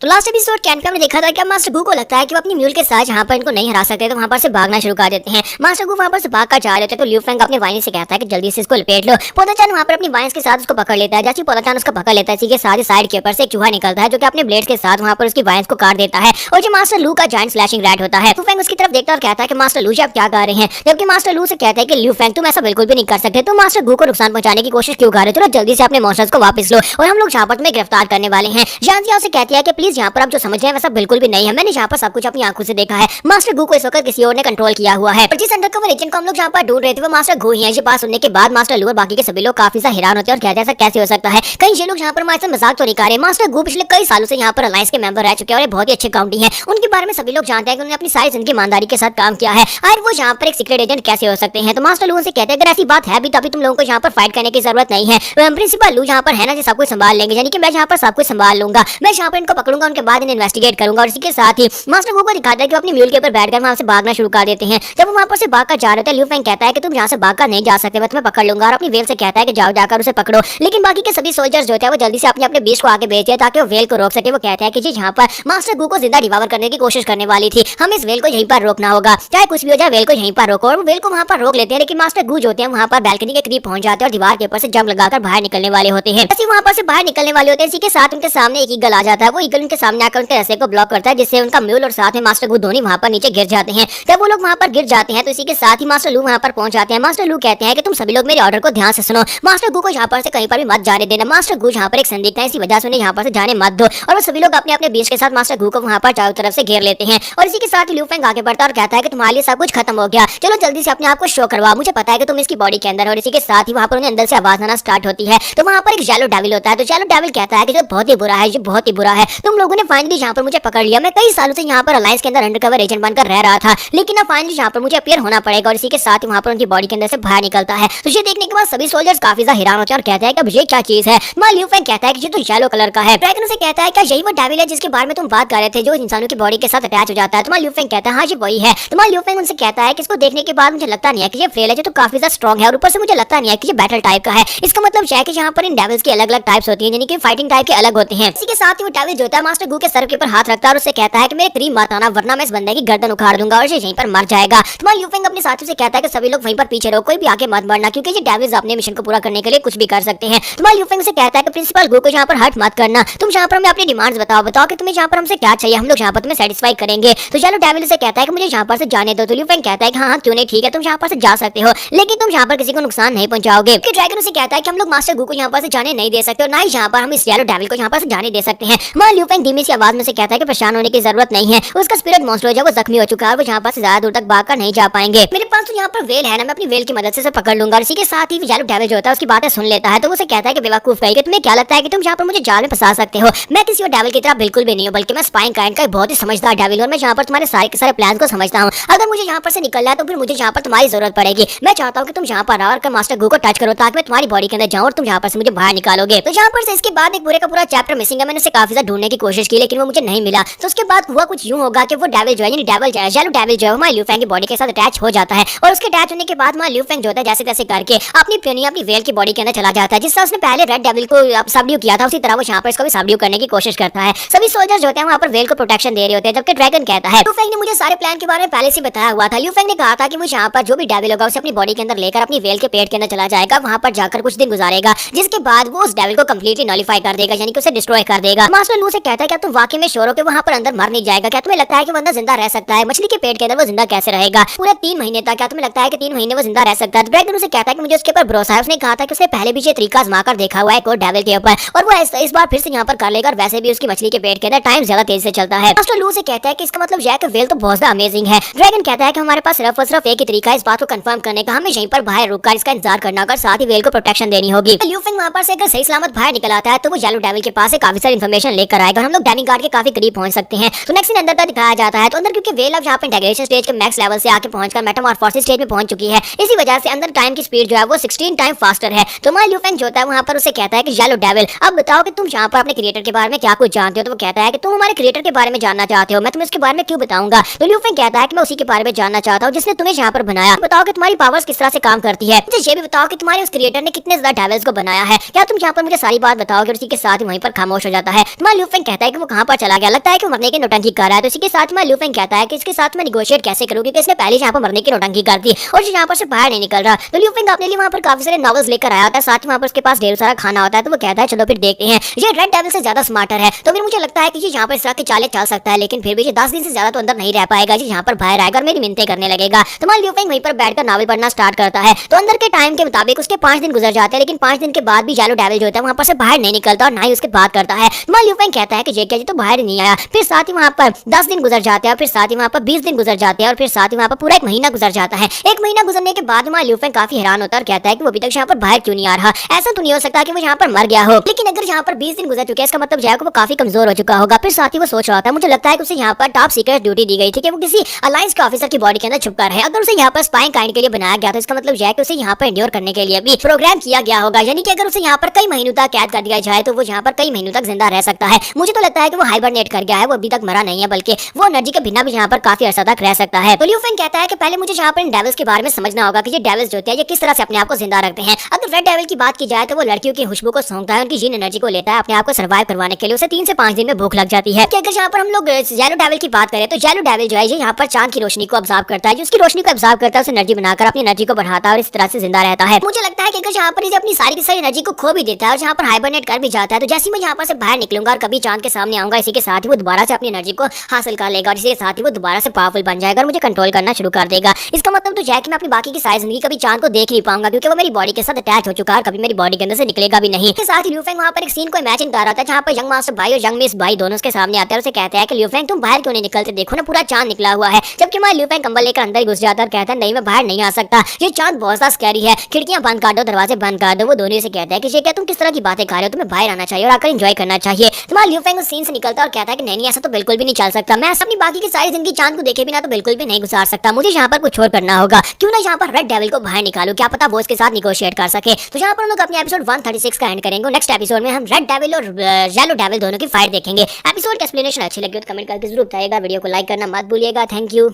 तो last episode के and पे हमने देखा था कि मास्टर गू को लगता है कि वो अपनी म्यूल के साथ जहाँ पर इनको नहीं हरा सकते तो वहाँ पर से भागना शुरू कर देते हैं। मास्टर गू वहाँ पर से भाग कर जा रहे थे तो ल्यू फेंग अपने वाइन से कहता है कि जल्दी से इसको लपेट लो। पोताचान वहाँ पर अपनी वाइन्स के साथ उसको पकड़ लेता है। जैसे पोताचान उसको पकड़ लेता है इसी के साथ ही साइड के ऊपर से एक चूहा निकलता है जो कि अपने ब्लेड के साथ वहाँ पर उसकी वाइन्स को काट देता है और जो मास्टर लू का जायंट स्लैशिंग रैट होता है। फेंग उसकी तरफ देखता है और कहता है कि मास्टर लू जी आप क्या कर रहे हैं, जबकि मास्टर लू से कहता है कि ल्यू फेंग तुम ऐसा बिल्कुल भी नहीं कर सकते, तुम मास्टर गू को नुकसान पहुंचाने की कोशिश क्यों कर रहे हो, चलो जल्दी से अपने मॉन्स्टर्स को वापस लो और हम लोग यहाँ पर तुम्हें गिरफ्तार करने वाले हैं। जानजिया उसे कहती है कि प्लीज यहाँ पर आप जो समझ रहे हैं वैसा बिल्कुल भी नहीं है, मैंने यहाँ पर सब कुछ अपनी आंखों से देखा है। मास्टर गू को इस वक्त किसी और ने कंट्रोल किया हुआ है। जिस अंडरकवर एजेंट को हम लोग यहाँ पर ढूंढ रहे थे वो मास्टर गू ही है। ये बात सुनने के बाद मास्टर लू और बाकी के सभी लोग काफी ज्यादा हैरान होते हैं और कहते हैं ऐसा कैसे हो सकता है, कहीं ये लोग यहाँ पर हमारे मजाक तो नहीं कर रहे। मास्टर गू पिछले कई सालों से यहाँ पर अलायंस के मेंबर रह चुके हैं और बहुत ही अच्छे काउंटी हैं। उनके बारे में सभी लोग जानते हैं कि उन्होंने अपनी सारी जिंदगी ईमानदारी के साथ काम किया है और वो यहाँ पर एक सीक्रेट एजेंट कैसे हो सकते हैं। तो मास्टर लू से कहते हैं अगर ऐसी बात है भी तभी तुम लोगों को यहाँ पर फाइट करने की जरूरत नहीं है, प्रिंसिपल लू यहाँ पर है ना जो सब कुछ संभाल लेंगे, यानी कि मैं यहाँ पर सब कुछ संभाल लूंगा, मैं यहाँ पर इनको पकड़ूंगा उनके बाद इन्हें इन्वेस्टिगेट करूंगा। और इसी के साथ ही मास्टर गू को दिखाता है कि अपनी म्यूल के ऊपर बैठकर वहां से भागना शुरू कर देते हैं। जब वो वहां पर से भागकर जा रहे थे ल्यू फेंग कहता है कि तुम यहाँ से भागकर नहीं जा सकते, मैं तुम्हें पकड़ लूंगा और अपनी वेल से कहता है कि जाओ जाकर उसे पकड़ो। लेकिन बाकी के सभी सोल्जर्स जो थे वो जल्दी से अपने अपने बीच को आगे भेजे ताकि वो वेल को रोक सके। वो कहता है कि जी यहाँ पर मास्टर गू को जिंदा डिवावर करने की कोशिश करने वाली थी, हम इस वेल को यहीं पर रोकना होगा, चाहे कुछ भी हो जाए वेल को यहीं पर रोको। और वो वेल को वहां पर रोक लेते हैं लेकिन मास्टर गू जो होते हैं वहां पर बैल्कनी के करीब पहुंच जाते हैं और दीवार के ऊपर से जंप लगाकर बाहर निकलने वाले होते हैं। ऐसे वहां पर से बाहर निकलने वाले होते हैं, इसी के साथ उनके सामने एक ईगल आ जाता है। वो ईगल उनके सामने आकर उनके रास्ते को ब्लॉक करता है जिससे उनका म्यूल और साथ में मास्टर गू दोनों वहां पर नीचे गिर जाते हैं। जब वो लोग वहां पर गिर जाते हैं तो इसी के साथ ही मास्टर लू वहां पर पहुंच जाते हैं। मास्टर लू कहते हैं कि तुम सभी लोग मेरे ऑर्डर को ध्यान से सुनो, मास्टर गू को यहाँ पर से कहीं पर भी मत जाने देना, मास्टर गू यहाँ पर एक संदिग्ध है इसी वजह से उन्हें यहाँ पर से जाने मत दो। और वो सभी लोग अपने अपने बीच के साथ मास्टर गू को वहां पर चारों तरफ से घेर लेते हैं। और इसी के साथ ल्यू फेंग आगे बढ़ता है और कहता है कि तुम्हारे लिए सब कुछ खत्म हो गया, चलो जल्दी से अपने आप को शो करवा, मुझे पता है कि तुम इसकी बॉडी के अंदर। और इसी के साथ ही वहां पर उन्हें अंदर से आवाज आना स्टार्ट होती है। तो वहां पर एक येलो डेविल होता है। तो येलो डेविल कहता है कि जो बहुत ही बुरा है, ये बहुत ही बुरा है, तुम लोगों ने फाइनली यहाँ पर मुझे पकड़ लिया, मैं कई सालों से यहाँ पर अलायंस के अंदर अंडरकवर एजेंट बनकर रह रहा था, लेकिन अब फाइनली यहाँ पर मुझे अपीयर होना पड़ेगा। और इसी के साथ ही वहां पर उनकी बॉडी के अंदर से बाहर निकलता है। तो ये देखने के बाद सभी सोल्जर्स काफी ज्यादा हैरान होते हैं और कहते हैं कि ये क्या चीज है। ल्यू फेंग कहता है कि ये तो येलो कलर का है। ड्रैगन उसे कहता है कि यही वो डेविल है जिसके बारे में तुम बात कर रहे थे, जो इंसानों की बॉडी के साथ अटैच हो जाता है। तो ल्यू फेंग कहता है हाँ ये वही है। तो ल्यू फेंग उनसे कहता है कि इसको देखने के बाद मुझे लगता नहीं है कि ये फेल है, जो तो काफी ज्यादा स्ट्रॉन्ग है और ऊपर से मुझे लगता नहीं है कि ये बैटल टाइप का है। इसका मतलब है कि यहाँ पर इन डेविल्स की अलग अलग टाइप्स होती हैं, यानी कि फाइटिंग टाइप के अलग होते हैं। इसी के साथ ही वो डेविल जो होता है मास्टर गू के सर के ऊपर हाथ रखता है और उससे कहता है कि मेरे करीब मत आना वरना मैं इस बंदे की गर्दन उखाड़ दूंगा और ये यहीं पर मर जाएगा। तो ल्यू फेंग अपने साथियों से कहता है कि सभी लोग वहीं पर पीछे रहो, कोई भी आगे मत बढ़ना, क्योंकि ये डेविल्स अपने मिशन को पूरा करने के लिए कुछ भी कर सकते हैं। तो ल्यू फेंग से कहता है कि प्रिंसिपल गू को यहाँ पर हर्ट मत करना, तुम यहाँ पर हमें अपनी डिमांड्स बताओ कि तुम्हें यहाँ पर हमसे क्या चाहिए, हम लोग यहाँ पर तुम्हें सेटिस्फाई करेंगे। तो चलो डेविल से कहता है कि मुझे यहाँ पर से जाने दो। तो ल्यू फेंग कहता है कि हाँ क्यों नहीं, ठीक है तुम यहाँ पर से जा सकते हो, लेकिन तुम यहाँ पर किसी को नुकसान नहीं पहुंचाओगे। ड्रैगन उसे कहता है कि हम लोग मास्टर गू को यहाँ पर से जाने नहीं दे सकते और ना ही यहाँ पर हम इस येलो डेविल को यहाँ पर से जाने दे सकते हैं। ल्यू फेंग धीमी सी आवाज में से कहता है कि परेशान होने की जरूरत नहीं है, उसका स्पिरिट मॉन्स्टर जो वो जख्मी हो चुका है, वो यहाँ पर से ज्यादा दूर तक भागकर नहीं जा पाएंगे। मेरे पास तो यहाँ पर वेल है ना, मैं अपनी वेल की मदद से पकड़ लूंगा। और इसी के साथ ही येलो डेविल जो होता है उसकी बातें सुन लेता है। तो उसे कहता है कि बेवकूफ कहीं कि तुम्हें क्या लगता है कि तुम यहाँ पर मुझे जाल में फंसा सकते हो, मैं किसी और डेविल की तरह बिल्कुल भी नहीं हूँ, बल्कि मैं स्पाइंग काइंड का बहुत ही समझदार डेविल हूँ। मैं यहाँ पर तुम्हारे सारे के सारे प्लान को समझता हूँ, अगर मुझे यहाँ पर से निकलना है तो फिर मुझे यहाँ पर तुम्हारी जरूरत पड़ेगी। मैं चाहता हूँ कि तुम यहाँ पर आओ और मास्टर गू को टच करो ताकि मैं तुम्हारी बॉडी के अंदर जाऊँ और तुम यहाँ पर से मुझे बाहर निकालोगे। तो यहाँ पर से इसके बाद एक पूरे का पूरा चैप्टर मिसिंग है, मैंने उसे काफी ज्यादा ढूंढने की कोशिश की लेकिन वो मुझे नहीं मिला। तो उसके बाद हुआ कुछ यूं होगा कि वो डेविल जो है यानी डेविल येलो डेविल जो है ल्यू फेंग की बॉडी के साथ अटैच हो जाता है और उसके अटैच होने के बाद ल्यू फेंग जो होता है जैसे तैसे करके अपनी प्योनी अपनी वेल की बॉडी के अंदर चला जाता है। जिस तरह उसने पहले रेड डेविल को सबड्यू किया था उसी तरह वो यहाँ पर इसको भी सबड्यू करने की कोशिश करता है। सभी सोल्जर्स जो होते हैं वहाँ पर वेल को प्रोटेक्शन दे रहे होते हैं, जबकि ड्रैगन कहता है ल्यू फेंग ने मुझे सारे प्लान के बारे में पहले से बताया हुआ था। ल्यू फेंग ने कहा था कि मुझे यहाँ पर जो भी डेविल होगा उसे अपनी बॉडी के अंदर लेकर अपनी वेल के पेट के अंदर चला जाएगा, वहाँ पर जाकर कुछ दिन गुजारेगा, जिसके बाद वो उस डेविल को कम्प्लीटली नॉलिफाई कर देगा, यानी कि उसे डिस्ट्रॉय कर देगा। मास्टर लू से कहता है क्या तुम वाकई में श्योर हो कि वहाँ पर अंदर मर नहीं जाएगा, क्या तुम्हें लगता है कि बंदा जिंदा रह सकता है, मछली के पेट के अंदर वो जिंदा कैसे रहेगा पूरे 3 महीने तक, क्या तुम्हें लगता है कि 3 महीने वो जिंदा रह सकता है। ड्रैगन उसे कहता है कि मुझे उसके ऊपर भरोसा है, उसने कहा था कि उसने पहले भी ये तरीका आजमाकर देखा हुआ है एक और डेविल के ऊपर और वो इस बार फिर से यहाँ पर कर लेगा और वैसे भी उसकी मछली के पेट के अंदर टाइम ज्यादा तेजी से चलता है। मास्टर लू से कहता है कि इसका मतलब यह है कि वेल तो बहुत ज्यादा अमेजिंग है। ड्रैगन कहता है कि हमारे पास सिर्फ और सिर्फ एक ही तरीका है इस बात को कंफर्म करने का, हमें यहीं पर बाहर रुककर इसका इंतजार करना होगा, साथ ही वेल को प्रोटेक्शन देनी होगी। ल्यू फेंग वहाँ पर से अगर सही सलामत बाहर निकल आता है तो वो येलो डेविल के पास से काफी सारी इन्फॉर्मेशन लेकर आएगा और हम लोग डैनिंग गार्ड के काफी करीब पहुंच सकते हैं। तो नेक्स्ट अंदर तक दिखाया जाता है। तो अंदर क्योंकि वेल अब यहाँ पर इंटीग्रेशन स्टेज के मैक्स लेवल से आके पहुंचकर मेटामॉर्फोसिस स्टेज में पहुंच चुकी है, इसी वजह से अंदर टाइम की स्पीड जो है वो 16 टाइम फास्टर है। तो ल्यू फेंग जो होता है वहाँ पर उसे कहता है कि येलो डेविल अब बताओ कि तुम यहाँ पर अपने क्रिएटर के बारे में क्या कुछ जानते हो। तो वो कहता है कि तुम हमारे क्रिएटर के बारे में जानना चाहते हो, मैं तुम्हें उसके बारे में क्यों बताऊंगा। तो ल्यू फेंग कहता है कि मैं उसी के बारे में जानना चाहता हूँ जिसने तुम्हें यहाँ पर बनाया, बताओ कि तुम्हारी पावर्स किस तरह से काम करती है, मुझे ये भी बताओ कि तुम्हारे उस क्रिएटर ने कितने ज्यादा डेविल्स को बनाया है, क्या तुम यहाँ पर मुझे सारी बात बताओगे। और उसी के साथ ही वहीं पर खामोश हो जाता है। ल्यू फेंग कहता है कि वो कहाँ पर चला गया, लगता है कि वो मरने की नौटंकी कर रहा है। तो इसी के साथ में ल्यू फेंग कहता है कि इसके साथ में निगोशिएट कैसे करूँ, क्योंकि इसने पहले यहाँ पर मरने की नौटंकी कर दी और यहाँ पर से बाहर नहीं निकल रहा। तो ल्यू फेंग अपने लिए वहाँ पर काफी सारे नॉवेल्स लेकर आया होता है, साथ ही वहाँ पर उसके पास ढेर सारा खाना होता है। तो वो कहता है चलो फिर देखते हैं, ये रेड डेविल से ज्यादा स्मार्टर है, तो फिर मुझे लगता है कि ये यहाँ पर इस तरह की चालें चल सकता है, लेकिन फिर भी ये 10 दिन से ज्यादा तो अंदर नहीं रह पाएगा, ये यहाँ पर बाहर आएगा और मेरी मिन्नतें करने लगेगा। तो मान ल्यू फेंग वहीं पर बैठकर नॉवेल पढ़ना स्टार्ट करता है। तो अंदर के टाइम के मुताबिक उसके 5 दिन गुजर जाते हैं, लेकिन 5 दिन के बाद भी येलो डेविल जो होता है वहाँ पर से बाहर नहीं निकलता और ना ही उसके बात करता है। तो मान ल्यू फेंग कहता है कि ये क्या, ये तो बाहर ही नहीं आया। फिर साथ ही वहाँ पर 10 दिन गुजर जाते हैं, और फिर साथ ही वहाँ पर 20 दिन गुजर जाते हैं, और फिर साथ ही वहाँ पर पूरा 1 महीना गुजर जाता है। 1 महीना गुजरने के बाद मान ल्यू फेंग काफी हैरान होता है और कहता है कि वो अभी तक यहाँ पर बाहर क्यों नहीं आ रहा। ऐसा तो नहीं हो सकता कि वो यहाँ पर मर गया हो, लेकिन अगर यहाँ पर 20 दिन गुजर चुके हैं इसका मतलब जो वो काफी कमजोर हो चुका होगा। फिर साथ ही वो सोच रहा था, मुझे लगता है कि उसे यहाँ पर टॉप सीक्रेट ड्यूटी दी गई थी कि वो किसी अलायंस के ऑफिसर की बॉडी के अंदर छुपकर रहे। अगर उसे यहाँ पर स्पाइंग काइंड के लिए बनाया गया तो इसका मतलब यह है कि उसे यहाँ पर इंड्योर करने के लिए भी प्रोग्राम किया गया होगा, यानी कि अगर उसे यहाँ पर कई महीनों तक कैद कर दिया जाए तो वो यहाँ पर कई महीनों तक जिंदा रह सकता है। मुझे तो लगता है कि वो हाइबरनेट कर गया है, वो अभी तक मरा नहीं है, बल्कि वो एनर्जी के बिना भी यहाँ पर काफी अर्सा तक रह सकता है। तो ल्यू फेंग कहता है कि पहले मुझे यहाँ पर इन डेविल्स के बारे में समझना होगा कि ये डेविल्स जो होते हैं ये किस तरह से अपने आप को जिंदा रखते हैं। अगर रेड डेविल की बात की जाए तो वो लड़कियों की खुशबू को सूंघता है, उनकी जीन एनर्जी को लेता है, अपने आप को सर्वाइव करवाने के लिए उसे 3 से 5 दिन में भूख लग जाती है। अगर यहाँ पर हम लोग येलो डेविल की बात करें तो येलो डेविल जो है ये यहाँ पर चांद की रोशनी को ऑब्जर्व करता है, जो उसकी रोशनी को ऑब्जर्व करता है उसे एनर्जी बनाकर अपनी एनर्जी को बढ़ाता है और इस तरह से जिंदा रहता है। मुझे लगता है कि अगर यहाँ पर इसे अपनी सारी की सारी एनर्जी को खो भी देता है और यहाँ पर हाइबरनेट कर भी जाता है, तो जैसे मैं यहाँ पर से बाहर निकलूंगा और कभी चांद के सामने आऊंगा, इसी के साथ ही वो दोबारा से अपनी एनर्जी को हासिल कर लेगा और इसी के साथ ही वो दोबारा से पावरफुल बन जाएगा और मुझे कंट्रोल करना शुरू कर देगा। इसका मतलब तो है कि मैं अपनी बाकी की सारी जिंदगी कभी चांद को देख नहीं पाऊंगा, क्योंकि वो मेरी बॉडी के साथ अटैच हो चुका है और कभी मेरी बॉडी के अंदर से निकलेगा भी नहीं। इसके साथ ही ल्यू फेंग वहाँ पर एक सीन को इमेजिन कर रहा था जहाँ पर यंग मास्टर भाई और यंग मिस भाई दोनों उसके सामने आते हैं और उसे कहते हैं कि ल्यू फेंग तुम बाहर क्यों नहीं निकलते, देखो ना पूरा चांद निकला हुआ है। जबकि मैं ल्यू फेंग कंबल लेकर अंदर घुस जाता है और कहता है नहीं मैं बाहर नहीं आ सकता, ये चांद बहुत ज्यादा स्कैरी है, खिड़कियां बंद कर दो, दरवाजे बंद कर दो। वो दोनों से कहता है कि ये क्या तुम किस तरह की बातें कर रहे हो, तुम्हें बाहर आना चाहिए और आकर एंजॉय करना चाहिए। तुम्हारा ल्यू फेंग उस सीन से निकलता है और कहता है कि नहीं ऐसा तो बिल्कुल भी नहीं चल सकता, मैं अपनी बाकी की सारी जिंदगी चांद को देखे बिना तो बिल्कुल भी नहीं गुजार सकता, मुझे यहाँ पर कुछ और करना होगा, क्यों ना यहाँ पर रेड डेविल को बाहर निकालो, क्या पता वो इसके साथ निगोशिएट कर सके। तो यहाँ पर हम लोग अपने एपिसोड 136 का एंड करेंगे। नेक्स्ट एपिसोड में हम रेड डेविल और येलो डेविल दोनों की फाइट देखेंगे। एपिसोड की एक्सप्लेनेशन अच्छी लगी तो कमेंट करके जरूर बताइएगा, वीडियो को लाइक करना मत भूलिएगा। Thank you.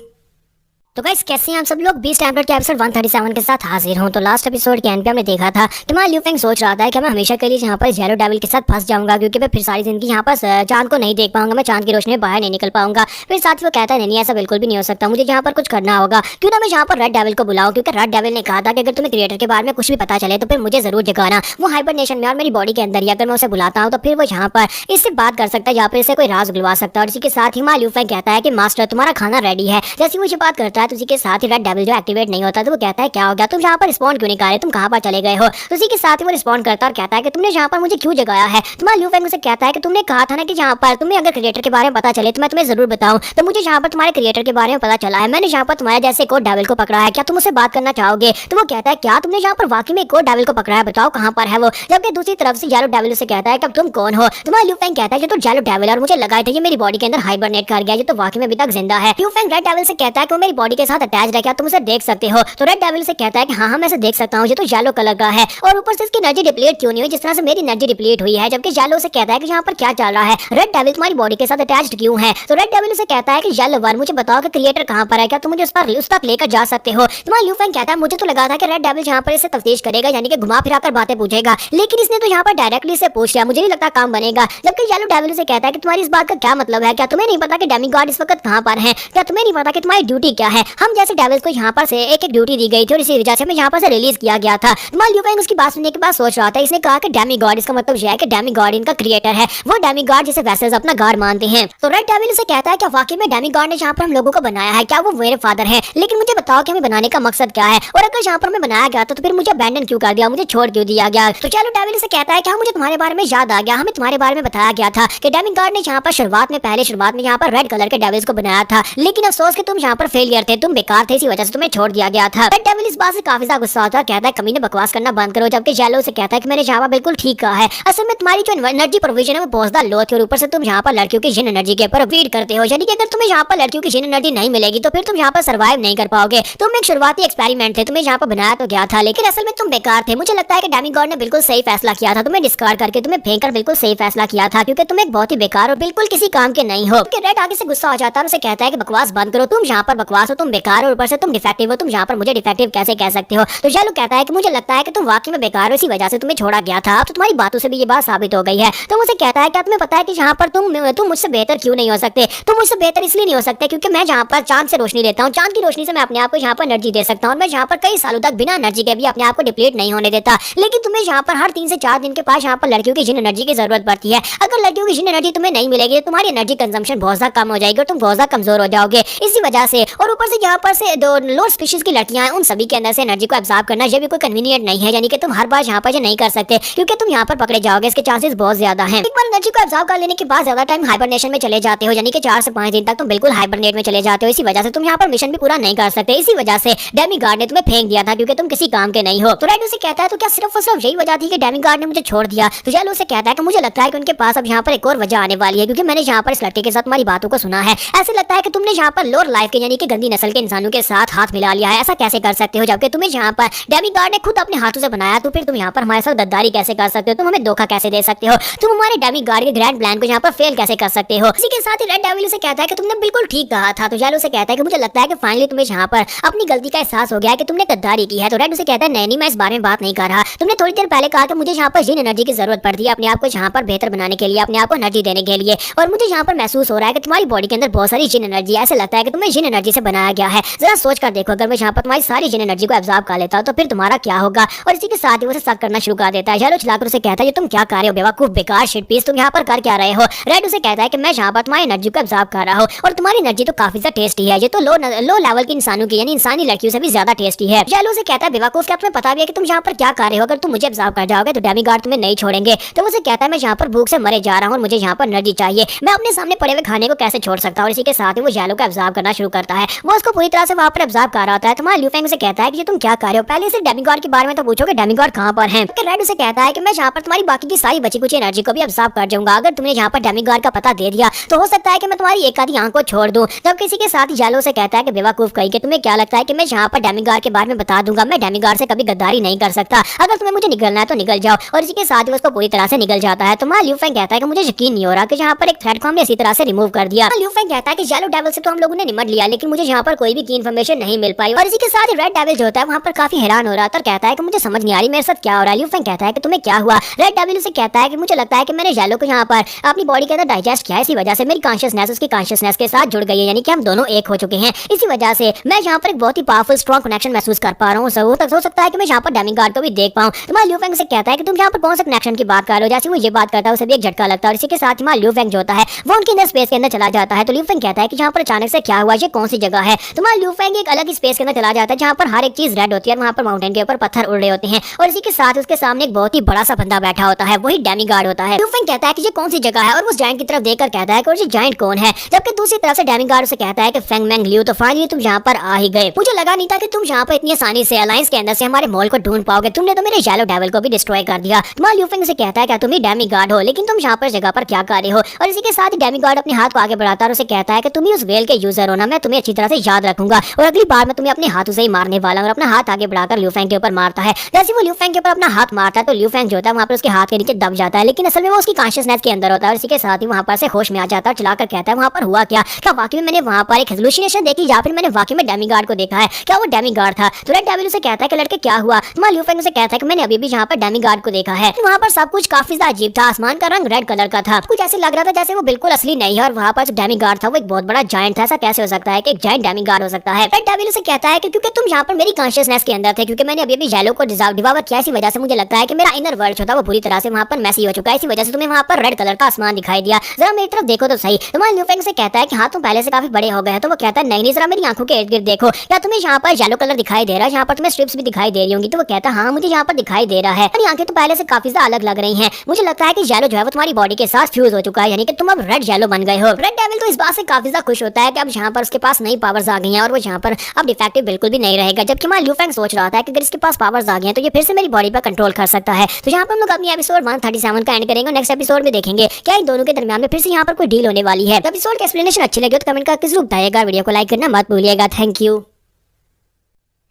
तो गाइस कैसे हैं हम सब लोग 20 टैबलेट के एपिसोड 137 के साथ हाजिर हूं। तो लास्ट एपिसोड के एंड पे हमने देखा था कि मैं ल्यू फेंग सोच रहा था कि मैं हमेशा के लिए यहाँ पर येलो डेविल के साथ फंस जाऊंगा, क्योंकि मैं फिर सारी जिंदगी यहाँ पर चांद को नहीं देख पाऊंगा, मैं चांद की रोशनी में बाहर नहीं निकल पाऊंगा। फिर साथ ही वो कहता है नहीं ऐसा बिल्कुल भी नहीं हो सकता, मुझे यहाँ पर कुछ करना होगा, क्यों ना मैं यहाँ पर रेड डेविल को बुलाऊं, क्योंकि रेड डेविल ने कहा था कि अगर तुम्हें क्रिएटर के बारे में कुछ भी पता चले तो फिर मुझे जरूर जगाना, वो हाइबरनेशन में और मेरी बॉडी के अंदर ही अगर मैं उसे बुलाता हूँ तो फिर वो यहाँ पर इससे बात कर सकता है, यहाँ पर इसे कोई राज बुलवा सकता है। और इसी के साथ ही ल्यू फेंग कहता है कि मास्टर तुम्हारा खाना रेडी है। जैसे वो ये बात करता है तो इसी के साथ ही रेड डेविल जो एक्टिवेट नहीं होता, तो वो कहता है क्या हो गया, तुम यहाँ पर रिस्पॉन्ड क्यों नहीं कर रहे, तुम कहाँ पर चले गए हो। तो उसी के साथ ही वो रिस्पॉन्ड करता है और कहता है कि तुमने यहाँ पर मुझे क्यों जगाया है। तुम्हारा ल्यू फेंग उसे कहता है कि तुमने कहा था ना कि यहाँ पर तुम्हें अगर क्रिएटर के बारे में पता चले तो मैं तुम्हें जरूर बताऊं, तो मुझे यहाँ पर तुम्हारे क्रिएटर के बारे में पता चला है, मैंने यहाँ पर तुम्हारे जैसे एक और डेविल को पकड़ा है, क्या तुम उससे बात करना चाहोगे। तो वो कहता है क्या तुमने यहाँ पर वाकई में एक और डेविल को पकड़ा है, बताओ कहाँ पर है वो। जबकि दूसरी तरफ से येलो डेविल उसे कहता है कि तुम कौन हो। तुम्हारा ल्यू फेंग कहता है कि तो येलो डेविल और मुझे लगा था ये मेरी बॉडी के अंदर हाइबरनेट कर गया, ये तो वाकई में अभी तक जिंदा है। ल्यू फेंग रेड डेविल से कहता है कि वो मेरी बॉडी के साथ अटैच है, क्या तुम उसे देख सकते हो। तो रेड डेविल से कहता है कि हाँ मैं इसे देख सकता हूँ, ये तो येलो कलर का है और ऊपर से इसकी एनर्जी डिप्लीट क्यों नहीं हुई जिस तरह से मेरी एनर्जी डिप्लीट हुई है। जबकि येलो से कहता है कि यहाँ पर क्या चल रहा है, रेड डेविल तुम्हारी बॉडी के साथ अटैच्ड क्यों है। तो रेड डेविल से कहता है कि येलो वन मुझे बताओ कि क्रिएटर कहाँ पर है, क्या तुम मुझे उस तक लेकर जा सकते हो। तुम्हारा ल्यू फेंग कहता है मुझे तो लगा था कि रेड डेविल यहाँ पर इसे तफ्तीश करेगा, यानी कि घुमा फिरा कर बातें पूछेगा, लेकिन इसने तो यहाँ पर डायरेक्टली से पूछ लिया, मुझे नहीं लगता काम बनेगा। जबकि येलो डेविल से कहता है कि तुम्हारी इस बात का क्या मतलब है, क्या तुम्हें नहीं पता कि डेमिगॉड इस वक्त कहाँ पर है, क्या तुम्हें नहीं पता कि तुम्हारी ड्यूटी क्या है। हम जैसे डेविल्स को यहाँ पर से एक एक ड्यूटी दी गई थी और इसी वजह से हमें यहाँ पर से रिलीज किया गया था। तुम्हारा ल्यू फेंग उसकी बात सुनने के बाद सोच रहा था, इसने कहा कि डेमिगॉड, इसका मतलब यह है कि डेमिगॉड इनका क्रिएटर है, वो डेमिगॉड जिसे वेसल्स अपना गॉड मानते हैं। तो रेड डेविल से कहता है क्या वाकई में डेमिगॉड ने यहाँ पर हम लोगों को बनाया है, क्या वो मेरे फादर है, लेकिन मुझे बताओ कि हमें बनाने का मकसद क्या है, और अगर यहाँ पर हमें बनाया गया था तो फिर मुझे अबैंडन क्यों कर दिया, मुझे छोड़ क्यों दिया गया। तो चलो डेविल से कहता है कि मुझे तुम्हारे बारे में याद आ गया, हमें तुम्हारे बारे में बताया गया था कि डेमिगॉड ने यहाँ पर शुरुआत में यहाँ पर रेड कलर के डेविल्स को बनाया था, लेकिन अफसोस कि तुम यहाँ पर फेलियर थे, तुम बेकार थे, इसी वजह से तुम्हें छोड़ दिया गया था। रेड डेविल इस बात से काफी ज्यादा गुस्सा होता है, कहता है कमीने बकवास करना बंद करो। जबकि येलो से कहता है कि मैंने यहाँ पर बिल्कुल ठीक कहा है, असल में तुम्हारी जो एनर्जी प्रोविजन है वो बहुत ज्यादा लो थी और ऊपर से तुम यहाँ पर लड़कियों की जिन एनर्जी के ऊपर फीड करते हो, यानी कि अगर तुम्हें यहाँ पर लड़कियों की जिन एनर्जी नहीं मिलेगी तो फिर तुम यहाँ पर सर्वाइव नहीं कर पाओगे। तुम एक शुरुआती एक्सपेरिमेंट थे, तुम्हें यहाँ पर बनाया तो गया था, लेकिन असल में तुम बेकार थे। मुझे लगता है कि डेमिगॉड ने बिल्कुल सही फैसला किया था, तुम्हें डिस्कार्ड करके तुम्हें फेंक कर बिल्कुल सही फैसला किया था, क्योंकि तुम एक बहुत ही बेकार और बिल्कुल किसी काम के नहीं हो। रेड आगे से गुस्सा हो जाता है और उसे कहता है कि बकवास बंद करो, तुम यहाँ पर बकवास हो, तुम बेकार हो, ऊपर से तुम डिफेक्टिव हो, तुम यहाँ पर मुझे डिफेक्टिव कैसे कह सकते हो। तो जालू कहता है कि मुझे लगता है कि तुम वाकई में बेकार हो, इसी वजह से तुम्हें छोड़ा गया था। अब तो तुम्हारी बातों से भी ये बात साबित हो गई है। तो मुझे कहता है क्या तुम्हें पता है कि यहाँ पर तुम मुझसे बेहतर क्यों नहीं हो सकते। तुम मुझसे बेहतर इसलिए नहीं हो सकते क्योंकि मैं जहाँ पर चांद से रोशनी लेता हूँ, चांद की रोशनी से मैं अपने आप को यहाँ पर एनर्जी दे सकता हूँ, और मैं यहाँ पर कई सालों तक बिना एनर्जी के भी अपने आप को डिप्लीट नहीं होने देता। लेकिन तुम्हें यहाँ पर हर 3 से 4 दिन के पास यहाँ पर लड़कियों की जिन एनर्जी की जरूरत पड़ती है, अगर लड़कियों की जिन एनर्जी तुम्हें नहीं मिलेगी तो तुम्हारी एनर्जी कंजम्पशन बहुत ज्यादा कम हो जाएगी और तुम बहुत ज्यादा कमजोर हो जाओगे। इसी वजह से और ऊपर से यहाँ पर से दो लोअर स्पीशीज की लड़कियां हैं, उन सभी के अंदर से एनर्जी को एब्जॉर्ब करना ये भी कोई कन्वीनियंट नहीं है, यानी कि तुम हर बार यहाँ पर ये नहीं कर सकते क्योंकि तुम यहाँ पर पकड़े जाओगे, इसके चांसेस बहुत ज्यादा हैं। एक बार एनर्जी को एब्जॉर्ब कर लेने के बाद ज्यादा टाइम हाइबरनेशन में चले जाते हो, यानी कि 4 से 5 दिन तक तुम बिल्कुल हाइबरनेट में चले जाते हो। इसी वजह से तुम यहाँ पर मिशन भी पूरा नहीं कर सकते। इसी वजह से डेमीगार्ड ने तुम्हें फेंक दिया था क्योंकि तुम किसी काम के नहीं हो। तो रेड उसे कहता है तो क्या सिर्फ और सिर्फ यही वजह थी कि डेमीगार्ड ने मुझे छोड़ दिया। तो जेलो उसे कहता है कि मुझे लगता है कि उनके पास अब यहाँ पर एक और वजह आने वाली है, क्योंकि मैंने यहाँ पर इस लड़के के साथ तुम्हारी बातों को सुना है। ऐसे लगता है कि तुमने यहाँ पर लोअर लाइफ के यानी कि गंदी नस्ल के इंसानों के साथ हाथ मिला लिया है। ऐसा कैसे कर सकते हो जबकि तुम्हें यहाँ पर डेमीगार्ड ने खुद अपने हाथों से बनाया, तो फिर तुम यहाँ पर हमारे साथ गद्दारी कैसे कर सकते हो, तुम हमें धोखा कैसे दे सकते हो, तुम हमारे डेमीगार्ड के ग्रैंड प्लान को यहाँ पर फेल कैसे कर सकते हो। इसी के साथ ही रेड डेविल उसे कहता है कि तुमने बिल्कुल ठीक कहा था। तो जेलो उसे कहता है कि मुझे लगता है कि फाइनली तुम्हें यहाँ पर अपनी गलती का एहसास हो गया है कि तुमने गद्दारी की है। तो रेड उसे कहता है नहीं, मैं इस बारे में बात नहीं कर रहा। तुमने थोड़ी देर पहले कहा कि मुझे यहाँ पर जिन एनर्जी की जरूरत पड़ती है अपने आप को यहाँ पर बेहतर बनाने के लिए, अपने आप को एनर्जी देने के लिए, और मुझे यहाँ पर महसूस हो रहा है कि तुम्हारी बॉडी के अंदर बहुत सारी जिन एनर्जी है। ऐसा लगता है कि तुम्हें जिन एनर्जी से बनाया गया है। जरा सोच कर देखो, अगर मैं यहाँ पर तुम्हारी सारी जिन एनर्जी को एब्जॉर्ब कर लेता हूँ तो फिर तुम्हारा क्या होगा। और इसी के साथ ही वो शक करना शुरू कर देता है। जेलो चिल्लाकर उसे कहता है ये तुम क्या कर रहे हो बेवकूफ, बेकार शिट पीस, तुम यहाँ पर कर क्या रहे हो। रेड उसे कहता है कि मैं यहाँ पर तुम्हारी एनर्जी को एब्जॉर्ब कर रहा हूँ और तुम्हारी एनर्जी तो काफी ज्यादा टेस्टी है, ये तो लो लेवल की इंसानों की यानी इंसानी लड़कियों से भी ज्यादा टेस्टी है। जेलो से कहता है बेवकूफ, क्या तुम्हें पता भी है कि तुम यहाँ पर क्या कर रहे हो। अगर तुम मुझे एब्जॉर्ब कर जाओगे तो डेमीगार्ड तुम्हें नहीं छोड़ेंगे। तो उसे कहता है मैं यहाँ पर भूख से मरे जा रहा हूँ और मुझे यहाँ पर एनर्जी चाहिए, मैं अपने सामने पड़े हुए खाने को कैसे छोड़ सकता हूँ। और इसी के साथ ही वो जेलो को एब्जॉर्ब करना शुरू करता है। वो उसको पूरी तरह से वहाँ पर एब्जॉर्ब कर रहा होता है। तुम्हारा ल्यू फेंग से कहता है कि तुम क्या कर रहे हो, पहले से डेमीगार्ड के बारे में तो पूछोगे डेमीगार्ड कहाँ पर है। रेड उसे कहता है कि मैं यहाँ पर तुम्हारी बाकी की सारी बची कुछ एनर्जी को भी एब्जॉर्ब कर जाऊंगा। अगर तुमने यहाँ पर डेमीगार्ड का पता दे दिया तो हो सकता है कि मैं तुम्हारी एक आधी आंख को छोड़ दूं। तब किसी के साथ जेलो से कहता है कि बेवकूफ कहीं कि तुम्हें क्या लगता है कि मैं यहाँ पर डेमीगार्ड के बारे में बता दूंगा। मैं डेमीगार्ड से कभी गद्दारी नहीं कर सकता, अगर तुम्हें मुझे निकलना है तो निकल जाओ। और इसी के साथ ही उसको पूरी तरह से निकल जाता है। तुम्हारा ल्यू फेंग कहता है कि मुझे यकीन नहीं हो रहा कि यहाँ पर एक थ्रेड को हमने इसी तरह से रिमूव कर दिया। ल्यू फेंग कहता है कि जेलो डेविल से तो हम लोगों ने निमट लिया, लेकिन मुझे यहाँ पर कोई भी की इन्फॉर्मेशन नहीं मिल पाई। और इसी के साथ ही रेड डेविल जो होता है वहाँ पर काफी हैरान हो रहा था और कहता है कि मुझे समझ नहीं आ रही मेरे साथ क्या हो रहा है। ल्यू फेंग कहता है कि तुम्हें क्या हुआ। रेड डेविल उसे कहता है कि मुझे लगता है कि मैंने जेलो को यहाँ पर अपनी बॉडी के अंदर डाइजेस्ट किया है, इसी वजह से मेरी कॉन्शियसनेस उसकी कॉन्शियसनेस के साथ जुड़ गई है, यानी कि हम दोनों एक हो चुके हैं। इसी वजह से मैं यहाँ पर एक बहुत ही पावरफुल स्ट्रॉन्ग कनेक्शन महसूस कर पा रहा हूँ। हो सकता है कि मैं यहाँ पर डेमीगार्ड को भी देख पाऊँ। तुम्हारा ल्यू फेंग से कहता है कि तुम यहाँ पर कौन सा कनेक्शन की बात कर रहे हो। जैसे वो ये बात करता है उसे भी एक झटका लगता है और इसी के साथ ही ल्यू फेंग जो होता है वो उनके अंदर स्पेस के अंदर चला जाता है। तो ल्यू फेंग कहता है कि यहाँ पर अचानक से क्या हुआ, ये कौन सी जगह है। तुम्हारा ल्यू फेंग एक अलग स्पेस के अंदर चला जाता है जहाँ पर हर एक चीज रेड होती है, वहाँ पर माउंटेन के ऊपर पत्थर उड़ रहे होते हैं और इसी के साथ उसके सामने एक बहुत ही बड़ा सा बंदा बैठा होता है, वही डेमीगार्ड होता है। ल्यू फेंग कहता है कि ये कौन सी जगह है और उस जायंट की तरफ देखकर कहता है कि ये जायंट कौन है, जबकि दूसरी तरफ से डेमीगार्ड उसे कहता है कि फेंग मैंग ल्यू, तो फाइनली तुम यहाँ पर आ ही गए। मुझे लगा नहीं था कि तुम यहाँ पर इतनी आसानी से अलायंस के अंदर से हमारे मॉल को ढूंढ पाओगे, तुमने तो मेरे जेलो डेविल को भी डिस्ट्रॉय कर दिया। तुम्हारा ल्यू फेंग से कहता है कि तुम ही डेमीगार्ड हो, लेकिन तुम यहाँ पर जगह पर क्या कर रहे हो। और इसी के साथ ही डेमीगार्ड अपने हाथ को आगे बढ़ाता है और उसे कहता है कि तुम ही उस वेल के यूजर हो ना, मैं तुम्हें अच्छी तरह से याद रखूंगा और अगली बार मैं तुम्हें अपने हाथों से ही मारने वाला हूं। और अपना हाथ आगे बढ़ाकर ल्यू फेंग के ऊपर मारता है। जैसे वो ल्यू फेंग के ऊपर अपना हाथ मारता है तो ल्यू फेंग जो होता है वहाँ पर उसके हाथ के नीचे दब जाता है, लेकिन असल में वो उसकी कॉन्शियसनेस के अंदर होता है। और इसी के साथ ही वहाँ पर से होश में आ जाता है और चलाकर कहता है वहाँ पर हुआ क्या वाकई में मैंने वहाँ पर एक हेलुसिनेशन देखी या फिर मैंने वाकई में डेमीगार्ड को देखा है, क्या वो डेमीगार्ड था। तो रेड डेविल उसे कहता है कि लड़के क्या हुआ। तुम्हारा ल्यू फेंग उसे कहता है कि मैंने अभी भी यहाँ पर डेमीगार्ड को देखा है, वहाँ पर सब कुछ काफी ज्यादा अजीब था, आसमान का रंग रेड कलर का था, कुछ ऐसे लग रहा था जैसे वो बिल्कुल असली नहीं है। और वहाँ पर जो डेमीगार्ड था वो एक बहुत बड़ा जायंट था, ऐसा कैसे हो सकता है कि एक जायंट डेमीगार्ड हो सकता है। रेड डेविल उसे कहता है कि क्योंकि तुम यहाँ पर मेरी कॉन्शियसनेस के अंदर थे, क्योंकि मैंने अभी भी जेलो को डिवावर किया, इसी वजह से मुझे लगता है कि मेरा इनर वर्ल्ड जो था वो पूरी तरह से वहाँ पर मैसी हो चुका है, इसी वजह से तुम्हें वहाँ पर रेड कलर का आसमान दिखाई दिया। जरा मेरी तरफ देखो तो सही। तुम्हारा ल्यू फेंग से कहता है कि हाँ तुम पहले से काफी बड़े हो गए हैं। तो वो कहता है नहीं, जरा मेरी आंखों के इर्द गिर्द देखो, क्या तुम्हें यहाँ पर येलो कलर दिखाई दे रहा है, यहाँ पर तुम्हें स्ट्रिप्स भी दिखाई दे रही होंगी। तो वो कहता है हाँ मुझे यहाँ पर दिखाई दे रहा है, आंखें तो पहले से काफी ज्यादा अलग लग रही हैं। मुझे लगता है कि येलो जो है वो तुम्हारी बॉडी के साथ फ्यूज हो चुका है, यानी कि तुम अब रेड येलो बन गए हो। रेड डेविल तो इस बात से काफी ज्यादा खुश होता है कि अब यहाँ पर उसके पास नई पावर्स आ गई हैं और वो यहाँ पर अब डिफेक्टिव बिल्कुल भी नहीं रहेगा। जबकि हमारा ल्यू फेंग सोच रहा था कि अगर इसके पास पावर्स आ गई हैं तो ये फिर से मेरी बॉडी पर कंट्रोल कर सकता है। तो यहाँ पर हम लोग अपनी एपिसोड 137 का एंड करेंगे। नेक्स्ट एपिसोड में देखेंगे क्या इन दोनों के दरमियान में फिर से यहाँ पर कोई डील होने वाली है। एपिसोड की एक्सप्लेनेशन अच्छी लगी तो कमेंट करके जरूर बताइएगा, वीडियो को लाइक करना मत भूलिएगा। Thank you.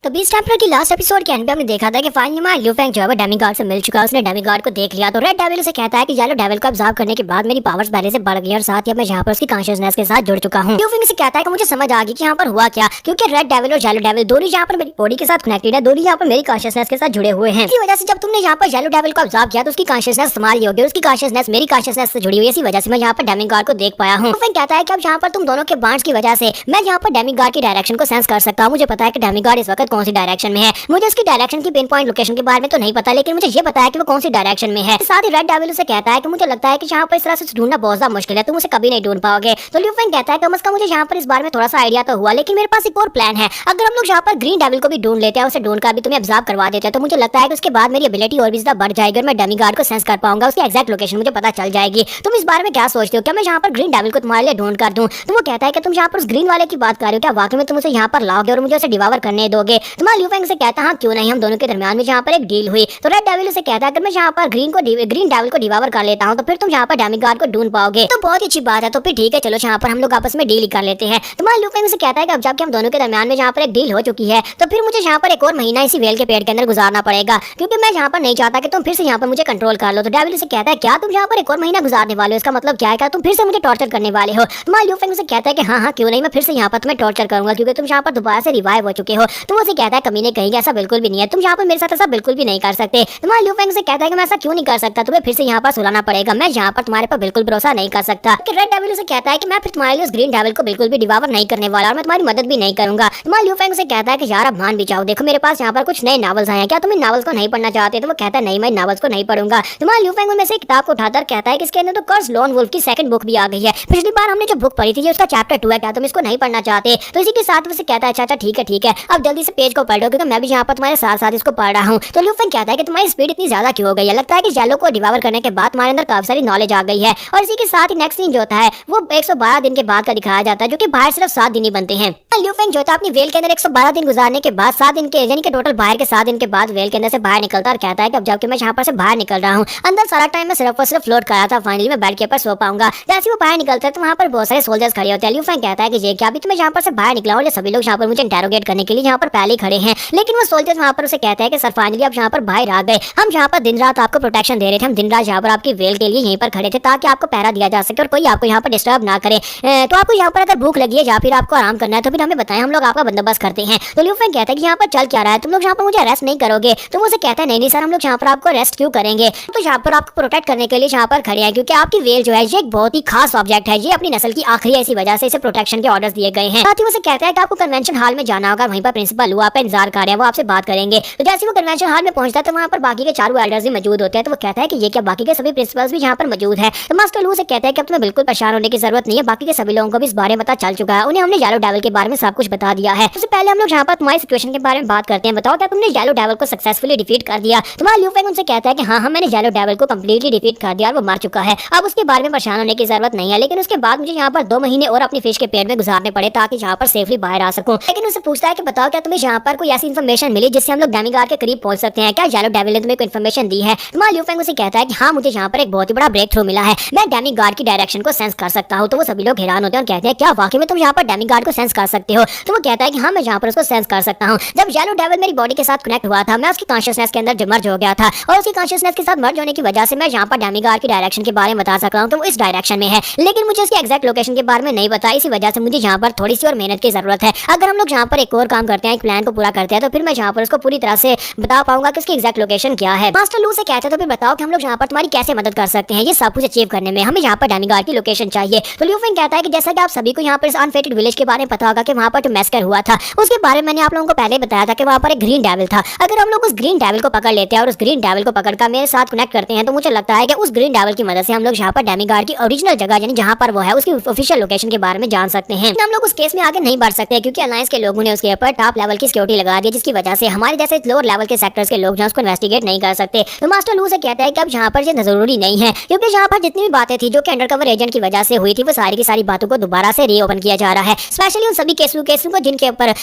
तो बीस चैप्टर की लास्ट एपिसोड के एंड पे हमने देखा था कि फाइनली हमारा ल्यू फेंग जो है वो डेमिगॉड से मिल चुका है। उसने डेमिगॉड को देख लिया तो रेड डेविल उसे कहता है कि येलो डेविल को ऑब्जर्व करने के बाद मेरी पावर्स पहले से बढ़ गई और साथ ही मैं यहाँ पर उसकी कॉन्शियसनेस के साथ जुड़ चुका हूँ। ल्यू फेंग उसे कहता है कि मुझे समझ आ गई कि यहाँ पर हुआ क्या, क्योंकि रेड डेविल और येलो डेविल दोनों यहाँ पर मेरी बॉडी के साथ कनेक्टेड है, दोनों यहाँ पर मेरी कॉन्शियसनेस के साथ जुड़े हुए हैं। इसी वजह से जब तुमने यहाँ पर येलो डेविल को ऑब्जर्व किया तो उसकी कॉन्शियसनेस तुम्हारी होगी, उसकी कॉन्शियसनेस मेरी कॉन्शियसनेस से जुड़ी हुई है। इसी वजह से मैं यहाँ पर डेमिगॉड को देख पाया हूँ। फेंग कहता है कि अब यहाँ पर तुम दोनों के बॉन्ड्स की वजह से मैं यहाँ पर डेमिगॉड की डायरेक्शन को सेंस कर सकता हूँ। मुझे पता है कि डेमिगॉड इस वक्त कौन सी डायरेक्शन में है। मुझे उसकी डायरेक्शन की पिन पॉइंट लोकेशन के बारे में तो नहीं पता, लेकिन मुझे ये पता है कि वो कौन सी डायरेक्शन में है। साथ ही रेड डेविल उसे कहता है कि मुझे लगता है कि यहाँ पर इस तरह से ढूंढना बहुत ज्यादा मुश्किल है, तुम उसे कभी नहीं ढूंढ पाओगे। तो ल्यू फेंग कहता है कम से कम मुझे यहाँ पर इस बारे में थोड़ा सा आइडिया तो हुआ, लेकिन मेरे पास एक और प्लान है। अगर हम लोग यहाँ पर ग्रीन डेविल को भी ढूंढ लेते हैं, उसे ढूंढ कर भी तुम्हें ऑब्जर्व करवा देते हैं, तो मुझे लगता है कि उसके बाद मेरी एबिलिटी और भी ज्यादा बढ़ जाएगी और मैं डेमिगॉड को सेंस कर पाऊंगा, उसकी एग्जैक्ट लोकेशन मुझे पता चल जाएगी। तुम इस बारे में क्या सोचते हो? क्या मैं यहाँ पर ग्रीन डेविल को तुम्हारे लिए ढूंढ कर दूं? तो वो कहता है कि तुम यहाँ पर उस ग्रीन वाले की बात कर रहे हो, क्या वाकई में तुम उसे यहाँ पर लाओगे और मुझे उसे डिवावर करने दोगे? तुम्हारा ल्यू फेंग से कहता है हाँ क्यों नहीं, हम दोनों के दरमियान में यहाँ पर एक डील हुई। तो रेड डेविल उसे कहता है अगर मैं यहाँ पर ग्रीन डेविल को डिवावर कर लेता हूँ तो फिर तुम यहाँ पर डेमिगॉड को ढूंढ पाओगे। तो बहुत ही अच्छी बात है, तो फिर ठीक है, चलो यहाँ पर हम लोग आपस में डील कर लेते हैं। तुम्हारा ल्यू फेंग उसे कहता है कि अब जबकि हम दोनों के दरमियान में यहाँ पर एक डील हो चुकी है तो फिर मुझे यहाँ पर एक और महीना इसी वेल के पेड़ के अंदर गुजारना पड़ेगा, क्योंकि मैं यहाँ पर नहीं चाहता कि तुम फिर से यहाँ पर मुझे कंट्रोल कर लो। तो डेविल उसे कहता है क्या तुम यहाँ पर एक और महीना गुजारने वाले हो? इसका मतलब क्या है, क्या तुम फिर से मुझे टॉर्चर करने वाले हो? तुम्हारा ल्यू फेंग उसे कहता है कि हाँ क्यों नहीं, मैं फिर से यहाँ पर तुम्हें टॉर्चर करूंगा, क्योंकि तुम यहाँ पर दोबारा से रिवाइव हो चुके हो। तो वो उसे कहता है कमीने कहेंगे ऐसा बिल्कुल भी नहीं है, तुम यहाँ पर मेरे साथ ऐसा बिल्कुल भी नहीं कर सकते। तुम्हारा ल्यू फेंग उसे कहता है कि मैं ऐसा क्यों नहीं कर सकता, तुम्हें फिर से यहाँ पर सुलाना पड़ेगा, मैं यहाँ पर तुम्हारे पर बिल्कुल भरोसा नहीं कर सकता। रेड डेविल उसे कहता है कि मैं फिर तुम्हारे लिए उस ग्रीन डेविल को बिल्कुल भी डिवावर नहीं करने वाला और मैं तुम्हारी मदद भी नहीं करूंगा। तुम्हारा ल्यू फेंग उसे कहता है कि यार अब मान भी जाओ, देखो मेरे पास यहाँ पर कुछ नए नॉवेल्स आए हैं, क्या तुम इन नॉवेल्स को नहीं पढ़ना चाहते? तो वो कहता है नहीं, मैं नॉवेल्स को नहीं पढ़ूंगा। तुम्हारा ल्यू फेंग उनमें से किताब को उठाकर कहता है कि इसके अंदर तो कर्स लोन वुल्फ की सेकंड बुक भी आ गई है, पिछली बार हमने जो बुक पढ़ी थी उसका चैप्टर 2 है, क्या तुम इसको नहीं पढ़ना चाहते? तो इसी के साथ उसे कहता है अच्छा ठीक है, अब जल्दी से पेज को पढ़ो, क्योंकि मैं भी यहाँ पर तुम्हारे साथ साथ इसको पढ़ रहा हूँ। तो ल्यू फेंग कहता है कि तुम्हारी स्पीड इतनी ज्यादा क्यों हो गई है? लगता है कि येलो को डिवावर करने के बाद तुम्हारे अंदर काफी सारी नॉलेज आ गई है। और इसी के साथ ही नेक्स्ट सीन जो होता है वो 112 दिन के बाद का दिखाया जाता है, जो कि बाहर सिर्फ 7 दिन ही बनते हैं। ल्यू फेंग जो था अपनी वेल के अंदर 112 दिन गुजारने के बाद 7 दिन के यानी कि टोटल बाहर के 7 दिन के बाद वेल के अंदर से बाहर निकलता और कहता है कि अब जबकि मैं यहाँ पर से बाहर निकल रहा हूँ, अंदर सारा टाइम मैं सिर्फ और सिर्फ फ्लोट कर रहा था, फाइनली मैं बेड के ऊपर सो पाऊंगा। जैसे वो बाहर निकलता है तो वहाँ पर बहुत सारे सोल्जर्स खड़े होते हैं। ल्यू फेंग कहता है कि ये क्या, अभी तो मैं यहाँ पर से बाहर निकला हूँ, सभी लोग यहाँ पर मुझे इंटेरोगेट करने के लिए यहाँ पर पहले खड़े हैं, लेकिन वो सोल्जर्स वहाँ पर उसे कहते हैं कि सर फाइनली अब यहाँ पर बाहर आ गए, हम यहाँ पर दिन रात आपको प्रोटेक्शन दे रहे थे, हम दिन रात यहाँ पर आपकी वेल के लिए यहीं पर खड़े थे ताकि आपको पहरा दिया जा सके और कोई आपको यहाँ पर डिस्टर्ब ना करे। तो आपको यहाँ पर अगर भूख लगी है या फिर आपको आराम करना है तो फिर हमें बताएं, हम लोग आपका बंदोबस्त करते हैं। तो ल्यू फेंग कहता है कि यहाँ पर चल क्या रहा है, तुम लोग यहाँ पर मुझे अरेस्ट नहीं करोगे? तो वो उसे कहता है नहीं सर, हम लोग यहाँ पर आपको अरेस्ट क्यों करेंगे, तो यहाँ पर आपको प्रोटेक्ट करने के लिए यहाँ पर खड़े हैं, क्योंकि आपकी वेल जो है ये एक बहुत ही खास ऑब्जेक्ट है, ये अपनी नस्ल की आखिरी है, इसी वजह से इसे प्रोटेक्शन के ऑर्डर्स दिए गए हैं। साथ ही उसे कहता है कि आपको कन्वेंशन हॉल में जाना होगा, वहीं पर प्रिंसिपल हुआ आपका इंतजार कर रहे हैं, वो आपसे बात करेंगे। तो जैसे वो कन्वेंशन हॉल में पहुंचता है तो वहाँ पर बाकी के चारों एल्डर्स भी मौजूद होते हैं। तो वो कहता है कि ये क्या, बाकी के सभी प्रिंसिपल्स भी यहाँ पर मौजूद है। तो मास्टर लू से कहता है कि अब तुम्हें बिल्कुल परेशान होने की जरूरत नहीं है, बाकी के सभी लोगों को भी इस बारे में पता चल चुका है, उन्हें हमने येलो डेविल के बारे में सब कुछ बता दिया है। उससे पहले हम लोग यहाँ पर तुम्हारी सिचुएशन के बारे में बात करते हैं, बताओ क्या तुमने येलो डेविल को सक्सेसफुली डिफीट कर दिया? तुम्हारा ल्यू फेंग उनसे कहता है कि हाँ मैंने येलो डेविल को कंप्लीटली डिफीट कर दिया और वो मर चुका है, अब उसके बारे में परेशान होने की जरूरत नहीं है, लेकिन उसके बाद मुझे यहाँ पर 2 महीने और अपनी फिश के पेट में गुजारने पड़े ताकि यहाँ पर सेफली बाहर आ सकूं। लेकिन उसे पूछता है कि बताओ क्या तुम्हें यहाँ पर कोई ऐसी इन्फॉर्मेशन मिली जिससे हम लोग डेमिगॉड के करीब पहुंच सकते हैं? क्या येलो डेविल ने तुम्हें कोई इन्फॉर्मेशन दी है? तुम्हारा ल्यू फेंग उसे कहता है कि हाँ मुझे यहाँ पर एक बहुत ही बड़ा ब्रेक थ्रू मिला है, मैं डेमिगॉड की डायरेक्शन को सेंस कर सकता हूँ। तो वो सभी लोग हैरान होते हैं और कहते हैं क्या वाकई में तुम यहाँ पर डेमिगॉड को सेंस कर सकते हो? तो वो कहता है कि हाँ मैं यहाँ पर उसको सेंस कर सकता हूँ। जब येलो डेविल मेरी बॉडी के साथ कनेक्ट हुआ था, मैं उसकी कॉन्शियसनेस के अंदर मर्ज हो गया था और उसकी कॉन्शियसनेस के साथ मर्ज होने की वजह से मैं यहाँ पर डेमिगॉड की डायरेक्शन के बारे में बता सकता हूँ, तो वो इस डायरेक्शन में है, लेकिन मुझे उसकी एग्जैक्ट लोकेशन के बारे में नहीं पता, इसी वजह से मुझे यहाँ पर थोड़ी सी और मेहनत की जरूरत है। अगर हम लोग यहाँ पर एक और काम करते हैं, एक प्लान को पूरा करते हैं, तो फिर मैं यहाँ पर उसको पूरी तरह से बता पाऊंगा कि उसकी एग्जैक्ट लोकेशन क्या है। मास्टर लू से कहते हैं तो फिर बताओ कि हम लोग यहाँ पर तुम्हारी कैसे मदद कर सकते हैं ये सब कुछ अचीव करने में, हमें यहाँ पर डेमिगॉड की लोकेशन चाहिए। तो ल्यू फेंग कहता है कि जैसा कि आप सभी को यहाँ पर इस अनफेटेड विलेज के बारे में पता होगा कि वहाँ पर जो मैस्कर हुआ था उसके बारे में मैंने आप लोगों को पहले बताया था कि वहाँ पर एक ग्रीन डेविल था। अगर हम लोग उस ग्रीन डेविल को पकड़ लेते हैं और उस ग्रीन डेविल को पकड़कर मेरे साथ कनेक्ट करते हैं तो मुझे लगता है कि उस ग्रीन डेविल की मदद से हम लोग यहाँ पर डेमिगॉड की ओरिजिनल जगह यानी जहाँ पर वो है उसकी ऑफिशियल लोकेशन के बारे में जान सकते हैं। हम लोग उस केस में आगे नहीं बढ़ सकते क्योंकि अलायंस के लोगों ने उसके ऊपर टॉप लेवल की सिक्योरिटी लगा दी, जिसकी वजह से हमारे जैसे लोअर लेवल के सेक्टर्स के लोग जो उसको इन्वेस्टिगेट नहीं कर सकते। तो मास्टर लू से कहता है कि अब यहाँ पर ये जरूरी नहीं है, क्योंकि यहाँ पर जितनी भी बातें थी जो कि अंडरकवर एजेंट की वजह से हुई थी वो सारी की सारी बातों को दोबारा से रीओपन किया जा रहा है। स्पेशली उन सभी केसों को जिनके ऊपर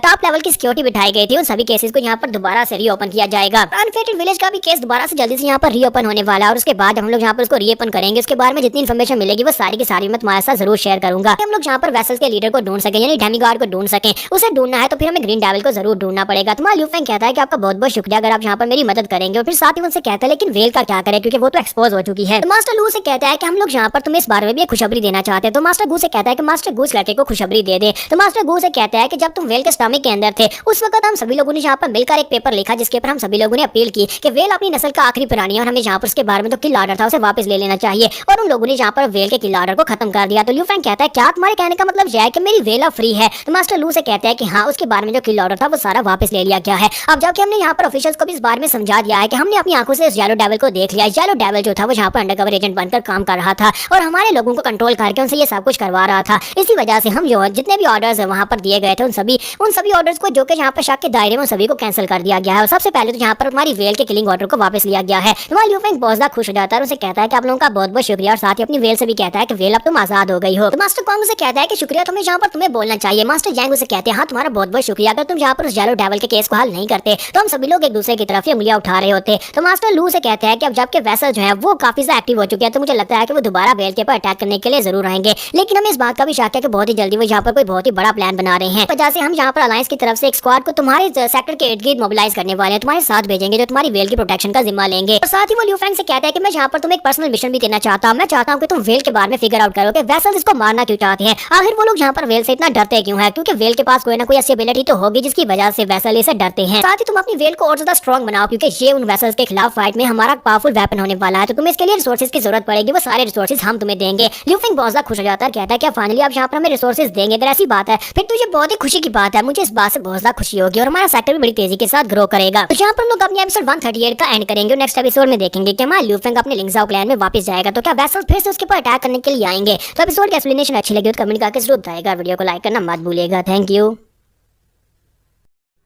टॉप लेवल की सिक्योरिटी बिठाई गई थी, उन सभी केसेस को यहाँ पर दोबारा से रीओपन किया जाएगा। अनफेटेड विलेज का भी केस दोबारा से जल्दी से यहाँ पर रीओपन होने वाला है और उसके बाद हम लोग यहाँ पर उसको रीओपन करेंगे। उसके बारे में जितनी इन्फॉर्मेशन मिलेगी वो सारी की सारी मैं तुम्हारे साथ जरूर शेयर करूंगा। हम लोग यहाँ पर वेसल्स के लीडर को ढूंढ सके यानी डेमिगॉड को ढूंढ सके। उसे ढूंढना है तो फिर हमें ग्रीन ग्रीन डेविल को जरूर ढूंढना पड़ेगा। तुम्हारा ल्यू फेंग कहता है कि आपका बहुत बहुत शुक्रिया अगर आप यहाँ पर मेरी मदद करेंगे, और फिर साथ ही उनसे कहता है लेकिन वेल का क्या करें क्योंकि वो तो एक्सपोज हो चुकी है। तो मास्टर लू से कहता है कि हम लोग यहाँ पर तुम्हें इस बारे में भी खुशखबरी देना चाहते हैं। तो मास्टर गू से कहता है कि मास्टर गू लड़के को खुशखबरी दे दे। तो मास्टर गू से कहता है कि जब तुम वेल के स्टमक के अंदर थे उस वक्त हम सभी लोगों ने यहाँ पर मिलकर एक पेपर लिखा जिसके ऊपर हम सभी लोगों ने अपील की कि वेल अपनी नस्ल का आखिरी प्राणी है और हमें यहाँ पर उसके बारे में जो किल ऑर्डर था उसे वापस ले लेना चाहिए, और उन लोगों ने यहाँ पर वेल के किल ऑर्डर को खत्म कर दिया। तो ल्यू फेंग कहता है क्या तुम्हारे कहने का मतलब यह है कि मेरी वेल अब फ्री है? तो मास्टर लू से कहता है कि हाँ, उसके बारे में जो किल ऑर्डर था वो सारा वापस ले लिया गया है। अब जबकि हमने यहाँ पर ऑफिशियल्स को भी इस बारे में समझा दिया है कि हमने अपनी आंखों से इस येलो डेविल को देख लिया। येलो डेविल जो था वो यहाँ पर अंडरकवर एजेंट बनकर काम कर रहा था और हमारे लोगों को कंट्रोल करके उनसे ये सब कुछ करवा रहा था। इसी वजह से हम जो जितने भी ऑर्डर्स वहाँ पर दिए गए थे उन सभी ऑर्डर्स को जो कि यहाँ पर शक के दायरे में सभी को कैंसिल कर दिया गया है। और सबसे पहले तो यहाँ पर हमारी वेल के किलिंग ऑर्डर को वापस लिया गया है। तुम्हारा ल्यू फेंग बहुत ज्यादा खुश हो जाता है और उसे कहता है कि आप लोगों का बहुत बहुत शुक्रिया, और साथ ही अपनी वेल से भी कहता है कि वेल अब तुम आजाद हो गई हो। तो मास्टर कॉन्ग से कहता है कि शुक्रिया तुम्हें यहाँ पर तुम्हें बोलना चाहिए। मास्टर जैंग उसे कहते हैं हाँ, तुम्हारा बहुत बहुत शुक्रिया, अगर तुम यहाँ पर उस येलो डेविल के केस को हल नहीं करते तो हम सभी लोग एक दूसरे की तरफ ही उंगलियां उठा रहे होते। तो मास्टर लू से कहते हैं कि अब जबकि वेसल जो है वो काफी ज्यादा एक्टिव हो चुके हैं तो मुझे लगता है कि वो दोबारा वेल के ऊपर अटैक करने के लिए जरूर आएंगे, लेकिन हमें इस बात का भी शक है कि बहुत ही जल्दी वो यहाँ पर कोई बहुत ही बड़ा प्लान बना रहे हैं। वजह से हम यहाँ पर अलायंस की तरफ से एक स्क्वाड को तुम्हारे सेक्टर के इर्द गिर्द मोबिलाइज करने वाले हैं, तुम्हारे साथ भेजेंगे जो तुम्हारी वेल की प्रोटेक्शन का जिम्मा लेंगे। और साथ ही वो ल्यू फेंग से कहता है कि मैं यहाँ पर तुम्हें एक पर्सनल मिशन भी देना चाहता हूँ। मैं चाहता हूँ कि तुम वेल के बारे में फिगर आउट करो कि वेसल इसको मारना क्यों चाहते हैं, आखिर वो लोग यहाँ पर वेल से इतना डरते क्यों है, क्योंकि वेल के पास कोई ना कोई ऐसी एबिलिटी तो होगी जिसकी वजह से वेसल इसे डरते हैं। साथ ही तुम अपनी वेल को और ज्यादा स्ट्रॉन्ग बनाओ क्योंकि ये उन वेसल्स के खिलाफ फाइट में हमारा पावरफुल वेपन होने वाला है, तो तुम्हें इसके लिए रिसोर्सेज की जरूरत पड़ेगी, वो सारे रिसोर्सेज हम तुम्हें देंगे। ल्यू फेंग बहुत ज्यादा खुश हो जाता है, कहता है कि फाइनली आप यहाँ पर हमें रिसोर्सेज देंगे, अगर ऐसी बात है फिर तो ये बहुत ही खुशी की बात है, मुझे इस बात से बहुत ज्यादा खुशी होगी और हमारा सेक्टर भी बड़ी तेजी के साथ ग्रो करेगा। तो यहाँ पर लोग अपने एपिसोड 138 का एंड करेंगे और नेक्स्ट एपिसोड में देखेंगे कि हमारा ल्यू फेंग अपने लिंग्जाओ क्लैन में वापस जाएगा तो क्या वेसल्स फिर से उसके ऊपर अटैक करने के लिए आएंगे। तो एपिसोड की एक्सप्लेनेशन अच्छी लगी तो कमेंट करके जरूर बताएगा, वीडियो को लाइक करना मत भूलिएगा। Thank you.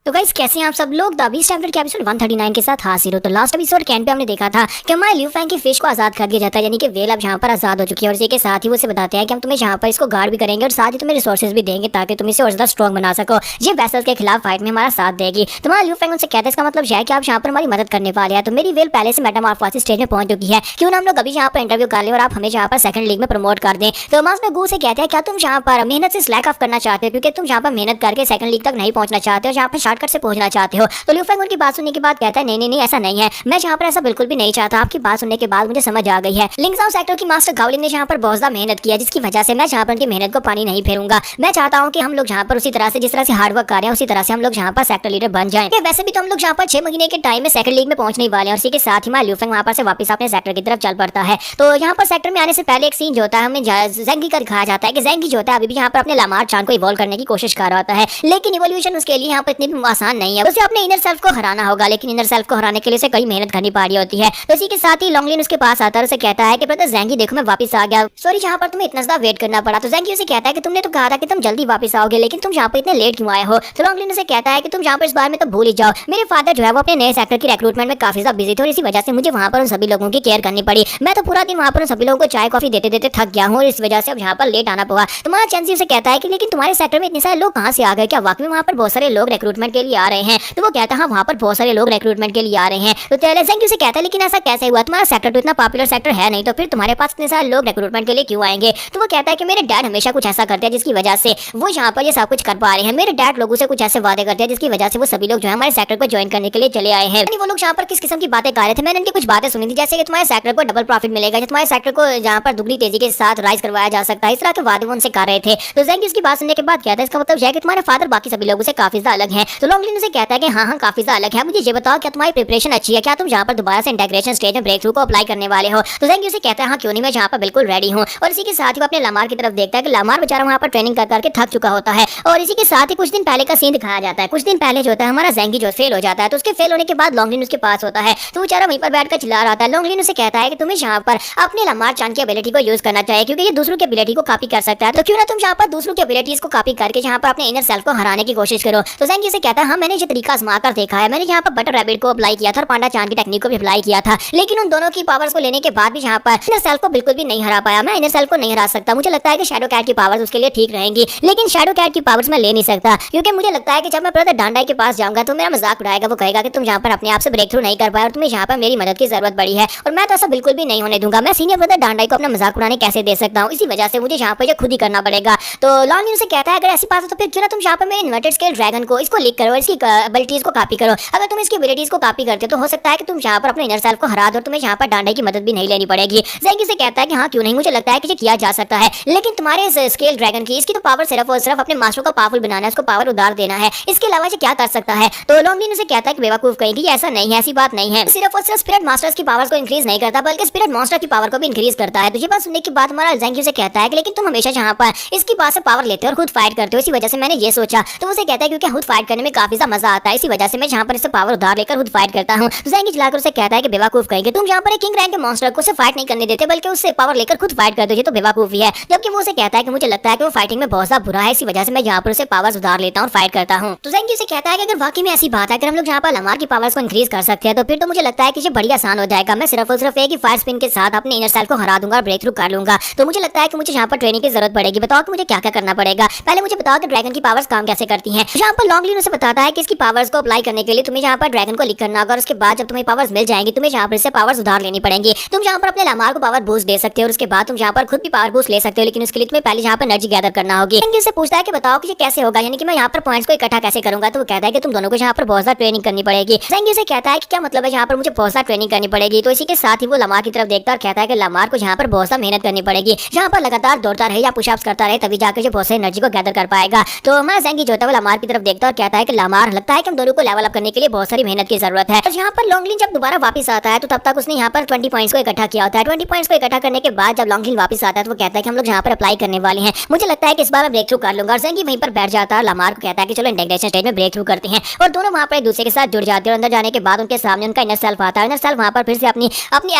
तो गाइस कैसे हैं आप सब लोग। द बीस्ट चैप्टर के एपिसोड 139 के साथ हाजिर हो। तो लास्ट एपिसोड के एंड पे हमने देखा था कि हमारे ल्यू फेंग की फिश को आजाद कर दिया जाता है, यानी कि वेल अब यहाँ पर आजाद हो चुकी है और इसी के साथ ही वो उसे बताते हैं कि हम तुम्हें यहाँ पर इसको गार्ड भी करेंगे और साथ ही तुम्हें रिसोर्सेज भी देंगे ताकि तुम इसे और ज्यादा स्ट्रॉन्ग बना सको, ये वेसल्स के खिलाफ फाइट में हमारा साथ देगी। तुम्हारा ल्यू फेंग उनसे कहते हैं इसका मतलब यह है कि आप यहाँ पर हमारी मदद करने वाले हैं। तो मेरी वेल पहले से मेटामॉर्फोसिस स्टेज में पहुंच चुकी है, क्यों ना हम लोग अभी यहाँ पर इंटरव्यू कर लें और आप हमें यहाँ पर सेकंड लीग में प्रमोट कर दें। तो मास्टर गू से कहते हैं क्या तुम यहाँ पर मेहनत से स्लैक ऑफ करना चाहते हो, क्योंकि तुम यहाँ पर मेहनत करके सेकंड लीग तक नहीं पहुंचना चाहते हो, यहाँ पर शॉर्टकट से पहुंचना चाहते हो। तो ल्यू फेंग उनकी बात सुनने के बाद कहता है नहीं नहीं नहीं ऐसा नहीं है, मैं यहाँ पर ऐसा बिल्कुल भी नहीं चाहता, आपकी बात सुनने के बाद मुझे समझ आ गई है। लिंग्जाओ सेक्टर की मास्टर गावलिन ने यहाँ पर बहुत ज्यादा मेहनत किया जिसकी वजह से मैं यहाँ पर उनकी मेहनत को पानी नहीं फेरूंगा। मैं चाहता हूँ कि हम लोग यहाँ पर उसी तरह से जिस तरह से हार्ड वर्क कर रहे हैं उसी तरह से हम लोग यहाँ पर सेक्टर लीडर बन जाएं। वैसे भी तो हम लोग यहाँ पर 6 महीने के टाइम में सेकंड लीग में पहुंचने वाले हैं और इसी के साथ ही ल्यू फेंग वहाँ पर से वापस अपने सेक्टर की तरफ चल पड़ता है। तो यहाँ पर सेक्टर में आने से पहले एक सीन जो होता है हमें ज़ेंगी का दिखाया जाता है कि ज़ेंगी जो होता है अभी भी यहाँ पर अपने लामार चांद को इवॉल्व करने की कोशिश कर रहा होता है, लेकिन इवोल्यूशन उसके लिए यहाँ पर इतनी आसान नहीं है, उसे अपने इनर सेल्फ को हराना होगा, लेकिन इनर सेल्फ को हराने के लिए उसे कई मेहनत करनी पड़ रही होती है। तो इसी के साथ ही लॉन्गलिन उसके पास आता है और उसे कहता है कि ब्रदर ज़ेंगी देखो मैं वापस आ गया, सॉरी यहाँ पर तुम्हें इतना ज्यादा वेट करना पड़ा। तो ज़ेंगी उसे कहता है कि तुमने तो कहा था कि तुम जल्दी वापस आओगे, लेकिन तुम यहाँ पर इतने लेट क्यों आए हो। तो लॉन्गलिन उसे कहता है कि तुम यहाँ पर इस बार में तो भूल ही जाओ, मेरे फादर जो है वो अपने नए सेक्टर की रिक्रूटमेंट में काफी ज्यादा बिजी थे और इसी वजह से मुझे वहाँ पर उन सभी लोगों की केयर करनी पड़ी। मैं तो पूरा दिन वहाँ पर उन सभी लोगों को चाय कॉफी देते देते थक गया हूँ और इस वजह से अब यहाँ पर लेट आना पड़ा। तुम्हारा चेंसी उसे कहता है कि लेकिन तुम्हारे सेक्टर में इतने सारे लोग कहाँ से आ गए, क्या वाकई में वहाँ पर बहुत सारे लोग रिक्रूटमेंट के लिए आ रहे हैं। तो वो कहता है हाँ वहाँ पर बहुत सारे लोग रिक्रूटमेंट के लिए आ रहे हैं। तो ज़ेंगी उसे कहता है लेकिन ऐसा कैसे हुआ, तुम्हारा सेक्टर तो इतना पॉपुलर सेक्टर है नहीं, तो फिर तुम्हारे पास इतने सारे लोग रिक्रूटमेंट के लिए क्यों आएंगे। तो वो कहता है कि मेरे डैड हमेशा कुछ ऐसा करते हैं जिसकी वजह से वो यहाँ पर ये सब कुछ कर पा रहे हैं। मेरे डैड लोगों से कुछ ऐसे वादे करते हैं जिसकी वजह से वो सभी लोग जो है हमारे सेक्टर को ज्वाइन करने के लिए चले आए हैं। वो लोग यहाँ पर किस किस्म की बातें कर रहे थे, मैंने इनकी कुछ बातें सुनी थी जैसे कि तुम्हारे सेक्टर को डबल प्रॉफिट मिलेगा, तुम्हारे सेक्टर को यहाँ पर दुगनी तेजी के साथ राइज करवाया जा सकता है, इस तरह के वादे वो उनसे कर रहे थे। तो ज़ेंगी उसकी बात सुनने के बाद कहता है इसका मतलब है कि तुम्हारे फादर बाकी सभी लोगों से काफी ज्यादा अलग है। तो लॉन्गलिन उसे कहता है कि हाँ काफी ज्यादा अलग है, मुझे ये बताओ क्या तुम्हारी प्रिपरेशन अच्छी है, क्या तुम यहाँ पर दोबारा से इंटीग्रेशन स्टेज में ब्रेक थ्रू को अप्लाई करने वाले हो। तो ज़ेंगी उसे कहता है हाँ क्यों नहीं, मैं यहाँ पर बिल्कुल रेडी हूँ। और इसी के साथ ही वो अपने लामार की तरफ देखता है कि लामार बेचारा वहाँ पर ट्रेनिंग कर करके थक चुका होता है। और इसी के साथ ही कुछ दिन पहले का सीन दिखाया जाता है। कुछ दिन पहले जो होता है हमारा ज़ेंगी जो फेल हो जाता है, तो उसके फेल होने के बाद लॉन्गलिन उसके पास होता है, तो बेचारा वहीं पर बैठकर चिल्ला रहा था। लॉन्गलिन उसे कहता है कि तुम्हें यहाँ पर अपने लामार चांद की एबिलिटी को यूज करना चाहिए क्योंकि ये दूसरों की एबिलिटी को कॉपी कर सकता है, तो क्यों ना तुम यहाँ पर दूसरों की एबिलिटीज को कॉपी करके यहाँ पर अपने इनर सेल्फ को हराने की कोशिश करो। तो ज़ेंगी उसे कहता है हाँ मैंने ये तरीका आजमा कर देखा है, मैंने यहाँ पर बटर रैबिट को अप्लाई किया था और पांडा चांद की टेक्निक को भी अप्लाई किया था, लेकिन उन दोनों की पावर्स को लेने के बाद भी यहाँ पर इनर सेल्फ को बिल्कुल भी नहीं हरा पाया। मैं इनर सेल्फ को नहीं हरा सकता, मुझे लगता है कि शैडो कैट की पावर्स उसके लिए ठीक रहेंगी, लेकिन शैडो कैट की पावर्स मैं ले नहीं सकता क्योंकि मुझे लगता है कि जब मैं ब्रदर डांडाई के पास जाऊंगा तो मेरा मजाक उड़ाएगा, वो कहेगा कि तुम यहाँ पर अपने आप से ब्रेक थ्रू नहीं कर पाए और तुम्हें यहाँ पर मेरी मदद की जरूरत पड़ी है, और मैं तो ऐसा बिल्कुल भी नहीं होने दूंगा। मैं सीनियर ब्रदर डांडाई को अपना मजाक उड़ाने कैसे दे सकता हूँ, इसी वजह से मुझे यहाँ पर खुद ही करना पड़ेगा। तो लॉन्गलिन से कहता है अगर ऐसी बात है तो फिर क्यों ना तुम यहाँ पर मेरे इन्वर्टेड स्केल ड्रैगन को इसको लीक करो, इसकी एबिलिटीज को कॉपी करो। अगर तुम इसकी एबिलिटीज को कॉपी करते हो तो हो सकता है कि तुम यहाँ पर अपने इनर सेल्फ को हरा दो और तुम्हें यहाँ पर डांडे की मदद भी नहीं लेनी पड़ेगी। ज़ेंगी से कहता है कि हाँ क्यों नहीं, मुझे लगता है कि ये किया जा सकता है, लेकिन तुम्हारे इस स्केल ड्रैगन की इसकी तो पावर सिर्फ और सिर्फ अपने मास्टर को पावरफुल बनाना है, उसको पावर उधार देना है, इसके अलावा ये क्या कर सकता है। तो लॉन्गलिन उसे कहता है कि बेवकूफ कहेगी, ऐसा नहीं है, ऐसी बात नहीं है, सिर्फ और सिर्फ स्पिरिट मास्टर्स की पावर्स को इंक्रीज नहीं करता बल्कि स्पिरिट मॉन्स्टर की पावर को भी इंक्रीज करता है। तो ये बात सुनने के बाद हमारा ज़ेंगी से कहता है कि लेकिन तुम हमेशा यहाँ पर इसकी पास से पावर लेते हो और खुद फाइट करते हो, इसी वजह से मैंने ये सोचा। तो उसे कहता है क्योंकि खुद फाइट करने में काफी ज्यादा मजा आता है, इसी वजह से मैं यहाँ पर इससे पावर उधार लेकर खुद फाइट करता हूँ। ज़ेंगी चलाकर उसे कहता है कि बेवकूफ कहेंगे, तुम यहाँ पर एक किंग रैंक के मॉन्स्टर को फाइट नहीं करने देते बल्कि उससे पावर लेकर खुद फाइट कर दो, ये तो बेवकूफी है। जबकि वो उसे कहता है कि मुझे लगता है कि वो फाइटिंग में बहुत ज्यादा बुरा है, इसी वजह से मैं यहाँ पर उसे पावर उधार लेता हूँ और फाइट करता हूँ। तो ज़ेंगी उसे कहता है कि अगर वाकई में ऐसी बात है, अगर हम लोग यहाँ पर लमार की पावर्स को इंक्रीज कर सकते हैं तो फिर तो मुझे लगता है कि ये बड़ी आसान हो जाएगा। मैं सिर्फ और सिर्फ एक ही फायर स्पिन के साथ अपने इनर सेल्फ को हरा दूंगा और ब्रेक थ्रू कर लूंगा। तो मुझे लगता है कि मुझे यहाँ पर ट्रेनिंग की जरूरत पड़ेगी। बताओ कि मुझे क्या क्या करना पड़ेगा। पहले मुझे बताओ कि ड्रैगन की पावर्स काम कैसे करती हैं। यहाँ पर लॉन्गलिन उसे बताता है कि इसकी पावर्स को अप्लाई करने के लिए तुम्हें यहाँ पर ड्रैगन को लिख करना होगा और उसके बाद जब तुम्हें पावर्स मिल जाएंगी तुम्हें यहाँ पर इससे पावर्स उधार लेनी पड़ेंगी। तुम यहाँ पर अपने लमार को पावर बूस्ट दे सकते हो और उसके बाद तुम यहाँ पर खुद भी पावर बूस्ट ले सकते हो, लेकिन उसके लिए तुम्हें पहले यहाँ पर एनर्जी गैदर करना होगी। ज़ेंगी से पूछता है कि बताओ कि ये कैसे होगा, यानी कि मैं यहाँ पर पॉइंट्स को इकट्ठा कैसे करूंगा। तो वो कहता है कि तुम दोनों को यहाँ पर बहुत ज्यादा ट्रेनिंग करनी पड़ेगी। ज़ेंगी से कहता है कि क्या मतलब है यहाँ पर मुझे बहुत ज्यादा ट्रेनिंग करनी पड़ेगी। तो इसी के साथ ही वो लमार की तरफ देखता है और कहता है कि लमार को यहाँ पर बहुत ज्यादा मेहनत करनी पड़ेगी, यहाँ पर लगातार दौड़ता रहे या पुशअप्स करता रहे तभी जाकर जो बहुत सारी एनर्जी को गैदर कर पाएगा। तो हमारा ज़ेंगी जो होता है वो लमार की तरफ देखता है और कहता है कि लमार लगता है कि हम दोनों को लेवल अप करने के लिए बहुत सारी मेहनत की जरूरत है। और यहाँ पर लॉन्गलिन जब दोबारा वापस आता है तो तब तक उसने यहाँ पर 20 पॉइंट्स को इकट्ठा किया होता है। 20 पॉइंट्स को इकट्ठा करने के बाद जब लॉन्गलिन वापस आता है तो वो कहता है कि हम लोग यहाँ पर अप्लाई करने वाले हैं, मुझे लगता है कि इस बार मैं ब्रेक थ्रू कर लूंगा। और ज़ेंगी वहीं पर बैठ जाता है, लमार को कहता है कि चलो इंटीग्रेशन स्टेज में ब्रेक थ्रू करते हैं और दोनों वहाँ पर एक दूसरे के साथ जुड़ जाते हैं। और अंदर जाने के बाद उनके सामने उनका इनर सेल्फ आता है। इनर सेल्फ वहाँ पर फिर से अपनी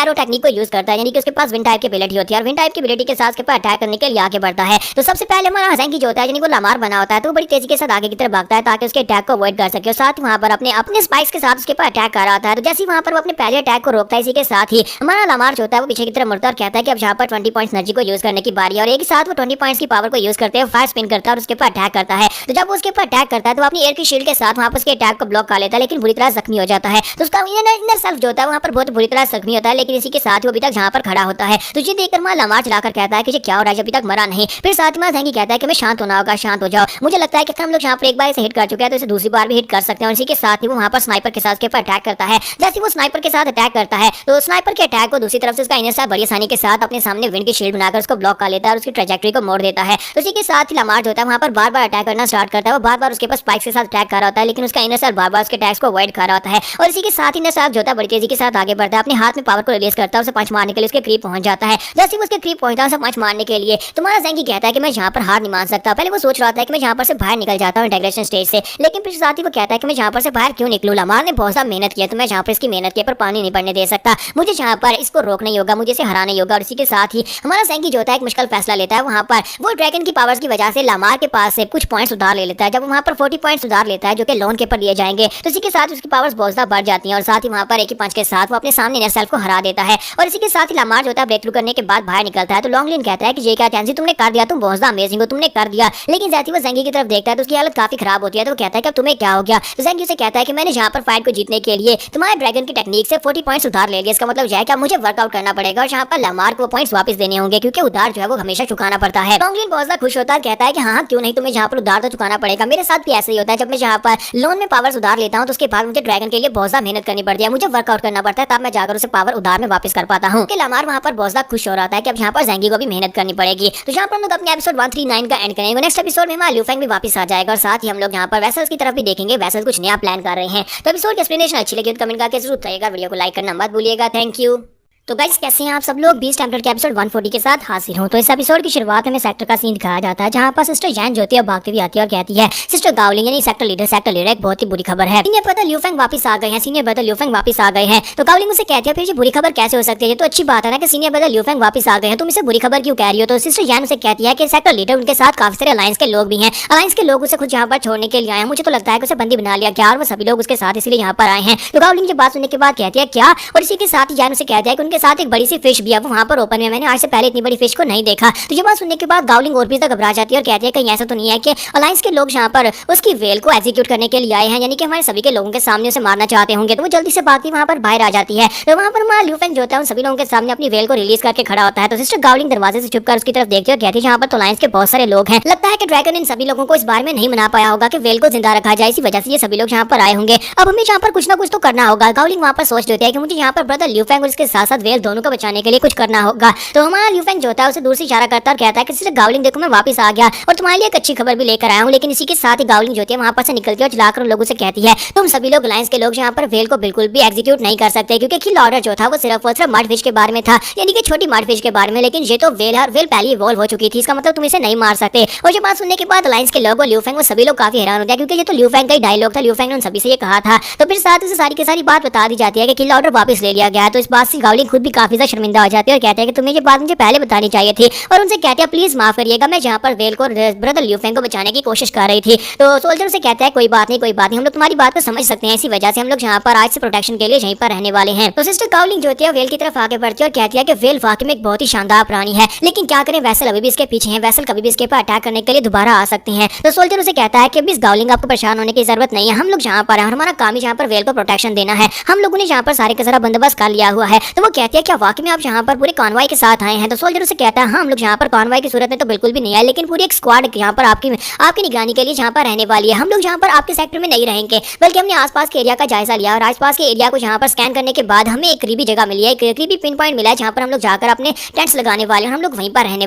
एरो टेक्निक को यूज करता है, यानी कि उसके पास विंड टाइप की एबिलिटी होती है और विंड टाइप की एबिलिटी के साथ उसके पास अटैक करने के लिए आगे बढ़ता है। तो सबसे पहले हमारा ज़ेंगी जो होता है यानी वो लमार बना होता है तो बड़ी तेजी के साथ आगे की तरफ भागता है ताकि उसके अटैक को अवॉइड कर सके और साथ ही वहाँ पर अपने स्पाइक्स के साथ उसके पास अटैक कर रहा होता है। तो जैसे वहाँ पर वो अपने पहले अटैक को रोकता है, इसी के साथ ही हमारा लमार जो होता है वो पीछे की तरफ मुड़ता है और कहता है कि अब यहाँ पर 20 पॉइंट्स एनर्जी को यूज करने की बारी है। और एक ही साथ वो 20 पॉइंट्स की पावर को यूज करते हैं, फायर स्पिन करता है और उसके ऊपर अटैक करता है। तो जब वो उसके ऊपर अटैक करता है तो अपनी एयर की शील्ड के साथ वहाँ पर उसके अटैक को ब्लॉक कर लेता है, लेकिन बुरी तरह जख्मी हो जाता है। तो उसका इनर सेल्फ जो होता है वहाँ पर बहुत बुरी तरह जख्मी होता है, लेकिन इसी के साथ वो अभी तक जहाँ पर खड़ा होता है। तो ये देखकर हमारा लमार चलाकर कहता है कि क्या हो रहा है, अभी तक मरा नहीं। फिर साथ में ज़ेंगी कहता है कि हमें शांत होना होगा, शांत हो जाओ। मुझे लगता है कि हम लोग यहाँ पर एक बार इसे हिट कर चुके हैं तो इसे दूसरी बार भी हिट कर सकते हैं। और इसी के साथ ही वो वहाँ पर स्नाइपर के साथ उसके ऊपर अटैक करता है। जैसे वो स्नाइपर के साथ अटैक करता है तो स्नाइपर के अटैक को दूसरी तरफ से उसका इनर सेल्फ बड़ी आसानी के साथ अपने सामने विंड की शील्ड बनाकर उसको ब्लॉक कर लेता है और उसकी ट्रैजेक्टरी को मोड़ देता है। तो इसी के साथ ही लमार जो होता है वहाँ पर बार बार अटैक करना स्टार्ट करता है। वो बार बार उसके पास स्पाइक्स के साथ अटैक कर रहा होता है, लेकिन उसका इनर सेल्फ बार बार उसके अटैक्स को अवॉइड कर रहा होता है। और इसी के साथ ही इनर सेल्फ जो होता है बड़ी तेजी के साथ आगे बढ़ता है, अपने हाथ में पावर को रिलीज करता है, उसे पंच मारने के लिए उसके करीब पहुंच जाता है। जैसे वो उसके करीब पहुंचता है उसे पंच मारने के लिए तुम्हारा ज़ेंगी कहता है कि मैं यहाँ पर हार नहीं मान सकता। पहले वो सोच रहा था कि मैं यहाँ पर से बाहर निकल जाता हूँ इंटीग्रेशन स्टेज से, लेकिन फिर साथ ही वो कहता है कि मैं यहाँ पर से बाहर क्यों निकलूँ। लमार ने बहुत ज़्यादा मेहनत किया तो मैं यहाँ पर इसकी मेहनत के पर पानी नहीं पड़ने दे सकता, मुझे यहाँ पर इसको रोकना ही होगा, मुझे इसे हराना ही होगा। और इसी के साथ ही हमारा ज़ेंगी जो होता है एक मुश्किल फैसला लेता है। वहाँ पर वो ड्रैगन की पावर्स की वजह से लमार के पास से कुछ पॉइंट्स उधार ले लेता है। जब वहाँ पर 40 पॉइंट्स उधार लेता है जो कि लोन के ऊपर लिए जाएंगे तो इसी के साथ उसकी पावर्स बहुत ज़्यादा बढ़ जाती हैं और साथ ही वहाँ पर एक ही पंच के साथ वो अपने सामने इनर सेल्फ को हरा देता है। और इसी के साथ ही लमार जो होता है ब्रेक थ्रू करने के बाद बाहर निकलता है। तो लॉन्गलिन कहता है कि ये क्या टेंसी तुमने कर दिया, तुम बहुत ज़्यादा अमेजिंग हो, तुमने कर दिया। लेकिन जैसे वो ज़ेंगी की तरफ देखता है तो उसकी हालत काफी खराब होती है। तो वो कहता है कि तुम्हें क्या हो गया। तो ज़ेंगी से कहता है कि मैंने यहाँ पर फाइट को जीतने के लिए तुम्हारे ड्रैगन की टेक्निक से 40 पॉइंट्स उधार ले लिया, इसका मतलब यह है कि मुझे वर्कआउट करना पड़ेगा और यहाँ पर लमार को पॉइंट्स वापस देने होंगे क्योंकि उधार जो है वो हमेशा चुकाना पड़ता है। लॉन्गलिन बहुत ज्यादा खुश होता है, कहता है कि हाँ क्यों नहीं, तुम्हें यहाँ पर उधार तो चुकाना पड़ेगा। मेरे साथ भी ऐसे ही होता है, जब मैं यहाँ पर लोन में पावर उधार लेता हूँ तो उसके बाद मुझे ड्रैगन के लिए बहुत ज्यादा मेहनत करनी पड़ती है, मुझे वर्कआउट करना पड़ता है, तब मैं जाकर उसे पावर उधार में वापस कर पाता हूँ। लमार वहाँ पर बहुत ज्यादा खुश हो रहा था कि अब यहाँ पर ज़ेंगी को भी मेहनत करनी पड़ेगी। तो यहाँ पर हम लोग अपने एपिसोड 139 का एंड करेंगे। नेक्स्ट एपिसोड में हमारा ल्यूफेंग भी वापस आ जाएगा और साथ ही हम लोग यहाँ पर वेसल्स की तरफ भी देखेंगे, वेसल्स कुछ नया प्लान कर रहे हैं। तो एपिसोड की एक्सप्लेनेशन अच्छी लगी तो कमेंट करके जरूर बताइएगा, वीडियो को लाइक करना मत भूलिएगा। Thank you. तो गाइस कैसे हैं आप सब लोग, बीस्ट टेम्पलर के एपिसोड 140 के साथ हाजिर हूं। तो इस एपिसोड की शुरुआत में सेक्टर का सीन दिखाया जाता है जहां पर सिस्टर जैन जो होती है भागती हुई आती है और कहती है सिस्टर गावलिंग यानी सेक्टर लीडर एक बहुत ही बुरी खबर है, सीनियर ब्रदर ल्यूफेंग वापस आ गए हैं, सीनियर ब्रदर ल्यूफेंग वापस आ गए हैं। तो गावलिंग उसे कहती है फिर ये बुरी खबर कैसे हो सकती है, ये तो अच्छी बात है ना कि सीनियर ब्रदर ल्यूफेंग वापस आ गए हैं, तुम इसे बुरी खबर क्यों कह रही हो। तो सिस्टर जैन उसे कहती है कि सेक्टर लीडर उनके साथ काफी सारे अलायंस के लोग भी हैं, अलायंस के लोग उसे खुद यहाँ पर छोड़ने के लिए आए हैं, मुझे तो लगता है कि उसे बंदी बना लिया गया और वो सभी लोग उसके साथ इसलिए यहाँ पर आए हैं। तो गावलिंग की बात सुनने के बाद कहती है क्या, और इसी के साथ ही जैन उसे कहती है कि उनके साथ एक बड़ी सी फिश भी है, वो वहाँ पर ओपन में। मैंने आज से पहले इतनी बड़ी फिश को नहीं देखा। तो ये बात सुनने के बाद गावलिंग और भी ज्यादा घबरा जाती है और कहती है कहीं ऐसा तो नहीं है कि अलायंस के लोग यहाँ पर उसकी वेल को एग्जीक्यूट करने के लिए आए हैं, यानी कि हमारे सभी के लोगों के सामने उसे मारना चाहते होंगे। तो वो जल्दी से भागती वहाँ पर बाहर आ जाती है। तो वहाँ पर हमारा ल्यू फेंग जो होता है उन सभी लोगों के सामने अपनी वेल को रिलीज करके खड़ा होता है। तो सिस्टर गावलिंग दरवाजे से छुपकर उसकी तरफ देखती है और कहती है यहाँ पर तो अलायंस के बहुत सारे लोग हैं। लगता है कि ड्रैगन इन सभी लोगों को इस बारे में नहीं मना पाया होगा कि वेल को जिंदा रखा जाए, इसी वजह से ये सभी लोग यहाँ पर आए होंगे। अब हमें यहाँ पर कुछ ना कुछ तो करना होगा। गावलिंग वहाँ पर सोच देती है कि मुझे यहाँ पर ब्रदर ल्यू फेंग और इसके साथ साथ वेल दोनों को बचाने के लिए कुछ करना होगा। तो हमारा ल्यू फेंग जो होता है उसे दूर से इशारा करता है और कहता है कि सिस्टर गावलिंग देखो मैं वापस आ गया और तुम्हारे लिए एक अच्छी खबर भी लेकर आया हूँ। लेकिन इसी के साथ ही गावलिंग जो होती है वहाँ पर से निकलती है और चलाकर उन लोगों से कहती है तुम सभी लोग अलायंस के लोग यहाँ पर वेल को बिल्कुल भी एग्जीक्यूट नहीं कर सकते, क्योंकि किल ऑर्डर जो था वो सिर्फ और सिर्फ मड फिश के बारे में था, यानी कि छोटी मड फिश के बारे में। लेकिन ये तो वेल पहले इवॉल्व हो चुकी थी, इसका मतलब तुम इसे नहीं मार सकते। और ये बात सुनने के बाद अलायंस के लोग और ल्यू फेंग वो सभी लोग काफी हैरान होते हैं, क्योंकि ये तो ल्यू फेंग का ही डायलॉग था। ल्यू फेंग ने उन सभी से ये कहा था। तो फिर साथ ही सारी की सारी बात बता दी जाती है कि किल ऑर्डर वापस ले लिया गया है। तो इस बात से गावलिंग खुद भी काफी ज्यादा शर्मिंदा हो जाती है और कहते हैं कि तुम्हें ये बात मुझे पहले बतानी चाहिए थी। और उनसे कहते हैं प्लीज माफ करिएगा, मैं यहाँ पर वेल को ब्रदर ल्यू फेंग को बचाने की कोशिश कर रही थी। तो सोल्जर से कहता है कोई बात नहीं हम लोग तुम्हारी बात को समझ सकते हैं, इसी वजह से हम लोग यहाँ पर आज से प्रोटेक्शन के लिए यहीं पर रहने वाले हैं। तो सिस्टर गावलिंग जो होती है वेल की तरफ आगे बढ़ती है और कहती है कि वेल वाकई में एक बहुत ही शानदार प्राणी है, लेकिन क्या करें वेसल अभी भी इसके पीछे है, वेसल कभी भी इसके ऊपर अटैक करने के लिए दोबारा आ सकते हैं। तो सोल्जर उसे कहता है कि मिस गावलिंग आपको परेशान होने की जरूरत नहीं है, हम लोग यहाँ पर हैं और हमारा काम ही यहाँ पर वेल को प्रोटेक्शन देना है। हम लोगों ने यहाँ पर सारे का सारा बंदोबस्त कर लिया हुआ है। तो वो कहती है क्या वाकई में आप यहाँ पर पूरे कॉन्वॉय के साथ आए हैं? तो सोल्जर उसे कहता है हाँ हम लोग यहाँ पर कॉन्वॉय की सूरत में तो बिल्कुल भी नहीं आए, लेकिन पूरी एक स्क्वाड यहाँ पर आपकी निगरानी के लिए यहाँ पर रहने वाली है। हम लोग यहाँ पर आपके सेक्टर में नहीं रहेंगे, बल्कि हमने आसपास के एरिया का जायजा लिया और आसपास के एरिया को यहाँ पर स्कैन करने के बाद हमें एक करीबी जगह मिली है, एक करीबी पिन पॉइंट मिला है जहाँ पर हम लोग जाकर अपने टेंट्स लगाने वाले हैं। हम लोग वहीं पर रहने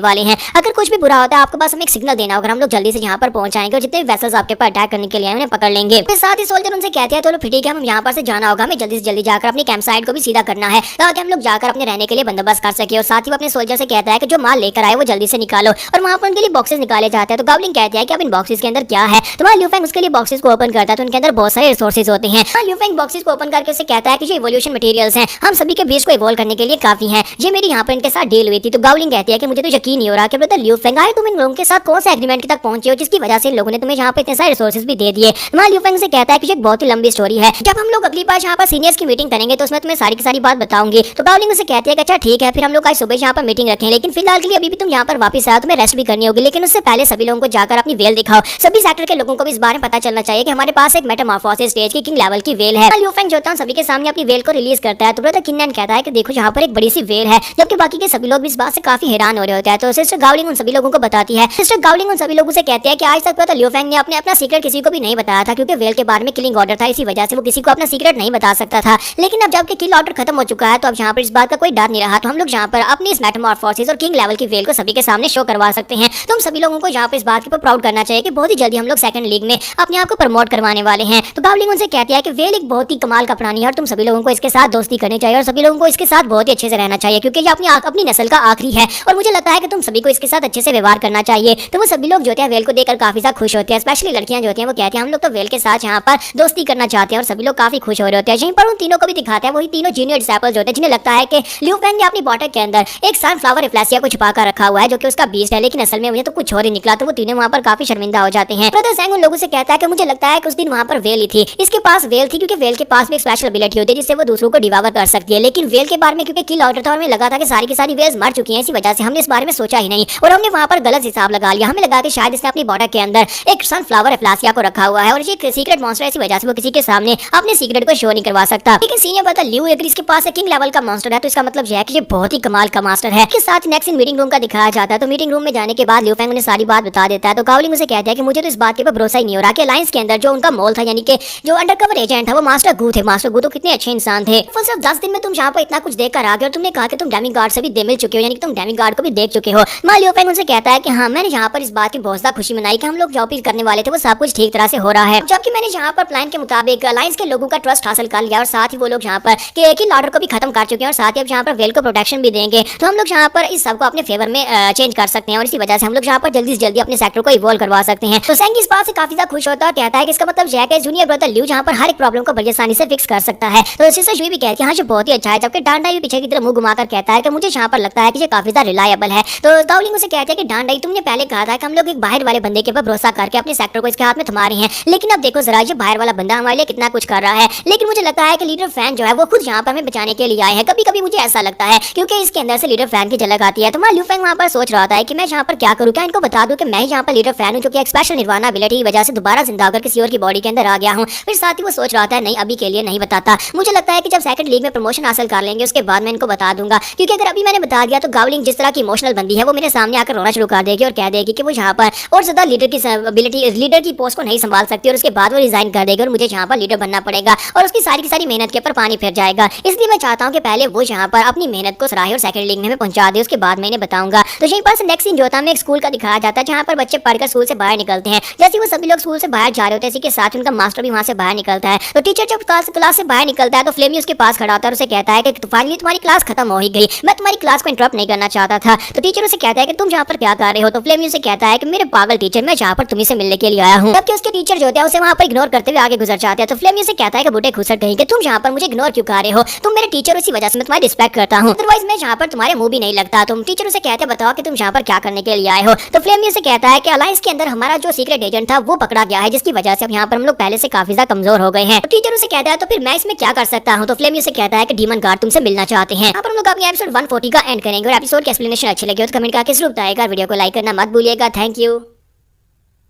वाले हैं। अगर कुछ भी बुरा होता है आपके पास हमें एक सिग्नल देना होगा, हम लोग जल्दी से यहाँ पर पहुंच जाएंगे और जितने वेसल्स आपके पास अटैक करने के लिए उन्हें पकड़ लेंगे। फिर साथ ही सोल्जर उनसे कहते हैं तो फिर ठीक है, हम यहाँ पर से जाना होगा, हमें जल्दी से जल्दी जाकर अपनी कैंप साइट को भी सीधा करना है ताकि हम लोग जाकर अपने रहने के लिए बंदोबस्त कर सके। और साथ ही वो अपने सोल्जर से कहता है कि जो माल लेकर आए वो जल्दी से निकालो, और वहाँ पर उनके लिए बॉक्सेस निकाले जाते हैं। तो गावलिंग कहती है कि अब इन बॉक्सेस के अंदर क्या है? तुम्हारा ल्यू फेंग उसके लिए बॉक्सेस को ओपन करता है तो उनके अंदर बहुत सारे रिसोर्सेज होते हैं। ल्यू फेंग बॉक्सेस को ओपन करके उसे कहता है कि जो इवोल्यूशन मटेरियल्स हैं हम सभी के बीच को इवॉल्व करने के लिए काफी हैं, ये मेरी यहाँ पर इनके साथ डील हुई थी। तो गावलिंग कहती है कि मुझे तो यकीन नहीं हो रहा कि ब्रदर ल्यू फेंग आए तुम इन लोगों के साथ कौन से एग्रीमेंट तक पहुंचे हो जिसकी वजह से इन लोगों ने तुम्हें यहाँ पे इतने सारे रिसोर्सेज भी दे दिए। तुम्हारा ल्यू फेंग से कहता है कि ये बहुत ही लंबी स्टोरी है, जब हम लोग अगली बार यहाँ पर सीनियर्स की मीटिंग करेंगे तो उसमें तुम्हें सारी की सारी बात बताऊंगी। तो गावलिंग उसे कहती है कि अच्छा ठीक है, फिर हम लोग आज सुबह यहाँ पर मीटिंग रखें, लेकिन फिलहाल के लिए अभी भी तुम यहाँ पर वापस आओ, तुम्हें रेस्ट भी करनी होगी, लेकिन उससे पहले सभी लोगों को जाकर अपनी वेल दिखाओ। सभी सेक्टर के लोगों को भी इस बारे में पता चलना चाहिए कि हमारे पास एक मेटामॉर्फोसिस स्टेज की किंग लेवल की वेल है। ल्यू फेंग जो होता है सभी के सामने अपनी वेल को रिलीज करता है। तो ब्रदर किन्नन कहता है कि देखो यहाँ पर एक बड़ी सी वेल है, जबकि बाकी के सभी लोग भी इस बात से काफी हैरान हो रहे होते हैं। तो सिस्टर गावलिंग उन सभी लोगों को बताती है। सिस्टर गावलिंग उन सभी लोगों से कहती है कि आज तक ल्यू फेंग ने अपना सीक्रेट किसी को भी नहीं बताया था, क्योंकि वेल के बारे में किलिंग ऑर्डर था, इसी वजह से वो किसी को अपना सीक्रेट नहीं बता सकता था। लेकिन अब जबकि किल ऑर्डर खत्म हो चुका है तो अब यहाँ पर इस बात का कोई डर नहीं रहा। तो हम लोग यहाँ पर अपनी इस मेटामॉर्फोसिस और किंग लेवल की वेल को सभी के सामने शो करवा सकते हैं। तो हम सभी लोगों को यहाँ पर इस बात के ऊपर प्राउड करना चाहिए कि बहुत ही जल्दी हम लोग सेकंड लीग में अपने आप को प्रमोट करवाने वाले हैं। तो गावलिंग उनसे कहती है कि वेल एक बहुत ही कमाल का प्राणी है और तुम सभी लोगों को इसके साथ दोस्ती करनी चाहिए और सभी लोगों को इसके साथ बहुत ही अच्छे से रहना चाहिए, क्योंकि ये अपनी नस्ल का आखिरी है और मुझे लगता है कि तुम सभी को इसके साथ अच्छे से व्यवहार करना चाहिए। तो वो सभी लोग जो है वेल को देखकर काफी ज्यादा खुश होते हैं, स्पेशली लड़कियां जो होती हैं वो कहती हैं हम लोग तो वेल के साथ यहाँ पर दोस्ती करना चाहते हैं, और सभी लोग काफी खुश हो रहे होते हैं। यहीं पर उन तीनों को भी दिखाते हैं, वही तीनों जूनियर डिसिपल्स होते हैं जिन्हें लगता है कि ल्यू फेंग ने अपनी बॉटल के अंदर एक सनफ्लावर एफ्लेसिया को छुपा कर रखा हुआ है जो कि उसका बीज है, लेकिन असल में मुझे तो कुछ और ही निकला। तो वो तीनों वहाँ पर काफी शर्मिंदा हो जाते हैं। ब्रदर सैंग उन लोगों से कहता है कि मुझे लगता है कि उस दिन वहाँ पर वेल ही थी, इसके पास वेल थी क्योंकि वेल के पास में एक स्पेशल एबिलिटी होती है जिससे वो दूसरों को डिवावर कर सकती है। लेकिन वेल के बारे में क्योंकि किल ऑर्डर था और हमें लगा था कि सारी की सारी वेल्स मर चुकी हैं, इसी वजह से हमने इस बारे में सोचा ही नहीं और हमने वहाँ पर गलत हिसाब लगा लिया। हमें लगा कि शायद इसने अपनी बॉटल के अंदर एक सनफ्लावर एफ्लेसिया को रखा हुआ है और ये सीक्रेट मॉन्स्टर, इसी वजह से वो किसी के सामने अपने सीक्रेट को शो नहीं करवा सकता। लेकिन सीनियर बता ल्यू अगर इसके पास एक किंग लेवल का मॉन्स्टर है तो इसका मतलब यह है कि ये बहुत ही कमाल का मास्टर है। इसके साथ नेक्स्ट इन मीटिंग रूम का दिखाया जाता है। तो मीटिंग रूम में जाने के बाद ल्यू फेंग उन्हें सारी बात बता देता है। तो गावलिंग उसे कहता है कि मुझे तो इस बात के ऊपर भरोसा ही नहीं हो रहा कि अलायंस के अंदर जो उनका मोल था, यानी कि जो अंडरकवर एजेंट था, वो मास्टर गू थे। मास्टर गू तो कितने अच्छे इंसान थे। वो सिर्फ 10 दिन में तुम यहाँ पर इतना कुछ देख कर आ गए और तुमने कहा कि तुम डेमिगार्ड से भी दे मिल चुके हो, यानी कि तुम डेमिगार्ड को भी देख चुके हो। ल्यू फेंग उनसे कहता है कि हाँ मैंने यहाँ पर इस बात की बहुत ज्यादा खुशी मनाई कि हम लोग जो भी करने वाले थे वो सब कुछ ठीक तरह से हो रहा है, जबकि मैंने यहाँ पर प्लान के मुताबिक अलायंस के लोगों का ट्रस्ट हासिल कर लिया और साथ ही वो लोग यहाँ पर किल ऑर्डर को भी खत्म कर चुके हैं और साथ ही अब यहाँ पर वेल को प्रोटेक्शन भी देंगे। तो हम लोग यहाँ पर इस सब को अपने फेवर में चेंज कर सकते हैं और इसी वजह से हम लोग यहाँ पर जल्दी से जल्दी अपने सेक्टर को इवॉल्व करवा सकते हैं। तो सैंग इस बात से काफी ज्यादा खुश होता है और कहता है कि इसका मतलब यह है कि जूनियर ब्रदर ल्यू यहाँ पर हर एक प्रॉब्लम को बड़ी आसानी से फिक्स कर सकता है। तो सिस्टर जुई भी कहती है हाँ ये बहुत ही अच्छा है, जबकि डांडाई भी पीछे की तरफ मुंह घुमाकर कहता है कि मुझे यहाँ पर लगता है कि ये काफी ज्यादा रिलायबल है। तो गावलिंग उसे कहती है कि डांडाई तुमने पहले कहा था कि हम लोग एक बाहर वाले बंदे के ऊपर भरोसा करके अपने सेक्टर को इसके हाथ में थमा रहे हैं, लेकिन अब देखो जरा ये बाहर वाला बंदा हमारे लिए कितना कुछ कर रहा है। लेकिन मुझे लगता है कि लीडर फैन जो है वो खुद यहाँ पर हमें बचाने के लिए आए हैं। कभी कभी मुझे ऐसा लगता है क्योंकि इसके अंदर से लीडर फैन की झलक आती है। तो वहाँ ल्यू फेंग वहाँ पर सोच रहा था कि मैं यहाँ पर क्या करूँ, क्या इनको बता दूं कि मैं यहाँ पर लीडर फैन हूँ जो कि एक स्पेशल निर्वाणा एबिलिटी की वजह से दोबारा जिंदा होकर किसी और की बॉडी के अंदर आ गया हूँ। फिर साथ ही वो सोच रहा था नहीं अभी के लिए नहीं बताता, मुझे लगता है कि जब सेकंड लीग में प्रमोशन हासिल कर लेंगे उसके बाद मैं इनको बता दूंगा, क्योंकि अगर अभी मैंने बता दिया तो गावलिंग जिस तरह की इमोशनल बंदी है वो मेरे सामने आकर रोना शुरू कर देगी और कह देगी कि वो यहाँ पर और ज्यादा लीडर की पोस्ट को नहीं संभाल सकती और उसके बाद वो रिजाइन कर देगी और मुझे यहाँ पर लीडर बनना पड़ेगा और उसकी सारी की सारी मेहनत के ऊपर पानी फिर जाएगा। इसलिए मैं चाहता हूँ कि पहले वो यहाँ पर अपनी मेहनत को सराहे और सेकंड लीग में पहुंचा दे, उसके बाद मैं इन्हें बताऊंगा। तो यहीं पर नेक्स्ट सीन जो था एक स्कूल का दिखाया जाता है जहाँ पर बच्चे पढ़कर स्कूल से बाहर निकलते हैं। जैसे वो सभी लोग स्कूल से बाहर जा रहे होते हैं इसी के साथ उनका मास्टर भी वहाँ से बाहर निकलता है। तो टीचर जब क्लास से बाहर निकलता है तो फ्लेमी उसके पास खड़ा होता है और उसे कहता है कि फाइनली तुम्हारी क्लास खत्म हो ही गई, मैं तुम्हारी क्लास को इंटरप्ट नहीं करना चाहता था। तो टीचर उसे कहता है कि तुम यहाँ पर क्या कर रहे हो। तो फ्लेमी उसे कहता है कि मेरे पागल टीचर मैं यहाँ पर तुम्ही से मिलने के लिए आया हूँ। जबकि उसके टीचर जो होते हैं उसे वहाँ पर इग्नोर करते हुए आगे गुजर जाते हैं। तो फ्लेमी उसे कहता है कि बुढ़े घुसर कहीं कि तुम यहाँ पर मुझे इग्नोर क्यों कर रहे हो, तुम मेरे टीचर उसी वजह से मैं तुम्हारी रिस्पेक्ट करता हूँ, अदरवाइज मैं यहाँ पर तुम्हारे मुंह भी नहीं लगता। तुम टीचर उसे कहते बताओ कि तुम यहाँ पर क्या करने के लिए आए हो। तो फ्लेमी उसे कहता है कि अलायंस के अंदर हमारा जो सीक्रेट एजेंट था वो पकड़ा गया है जिसकी वजह से अब यहाँ पर हम लोग पहले से काफी ज्यादा कमजोर हो गए हैं। तो टीचर उसे कहता है तो फिर मैं इसमें क्या कर सकता हूँ। तो फ्लेमी उसे कहता है कि डीमन गार्ड तुमसे मिलना चाहते हैं। यहाँ पर हम लोग अपनी एपिसोड 140 का एंड करेंगे और एपिसोड की एक्सप्लेनेशन अच्छी लगी हो तो कमेंट करके जरूर बताएगा। वीडियो को लाइक करना मत भूलिएगा। Thank you.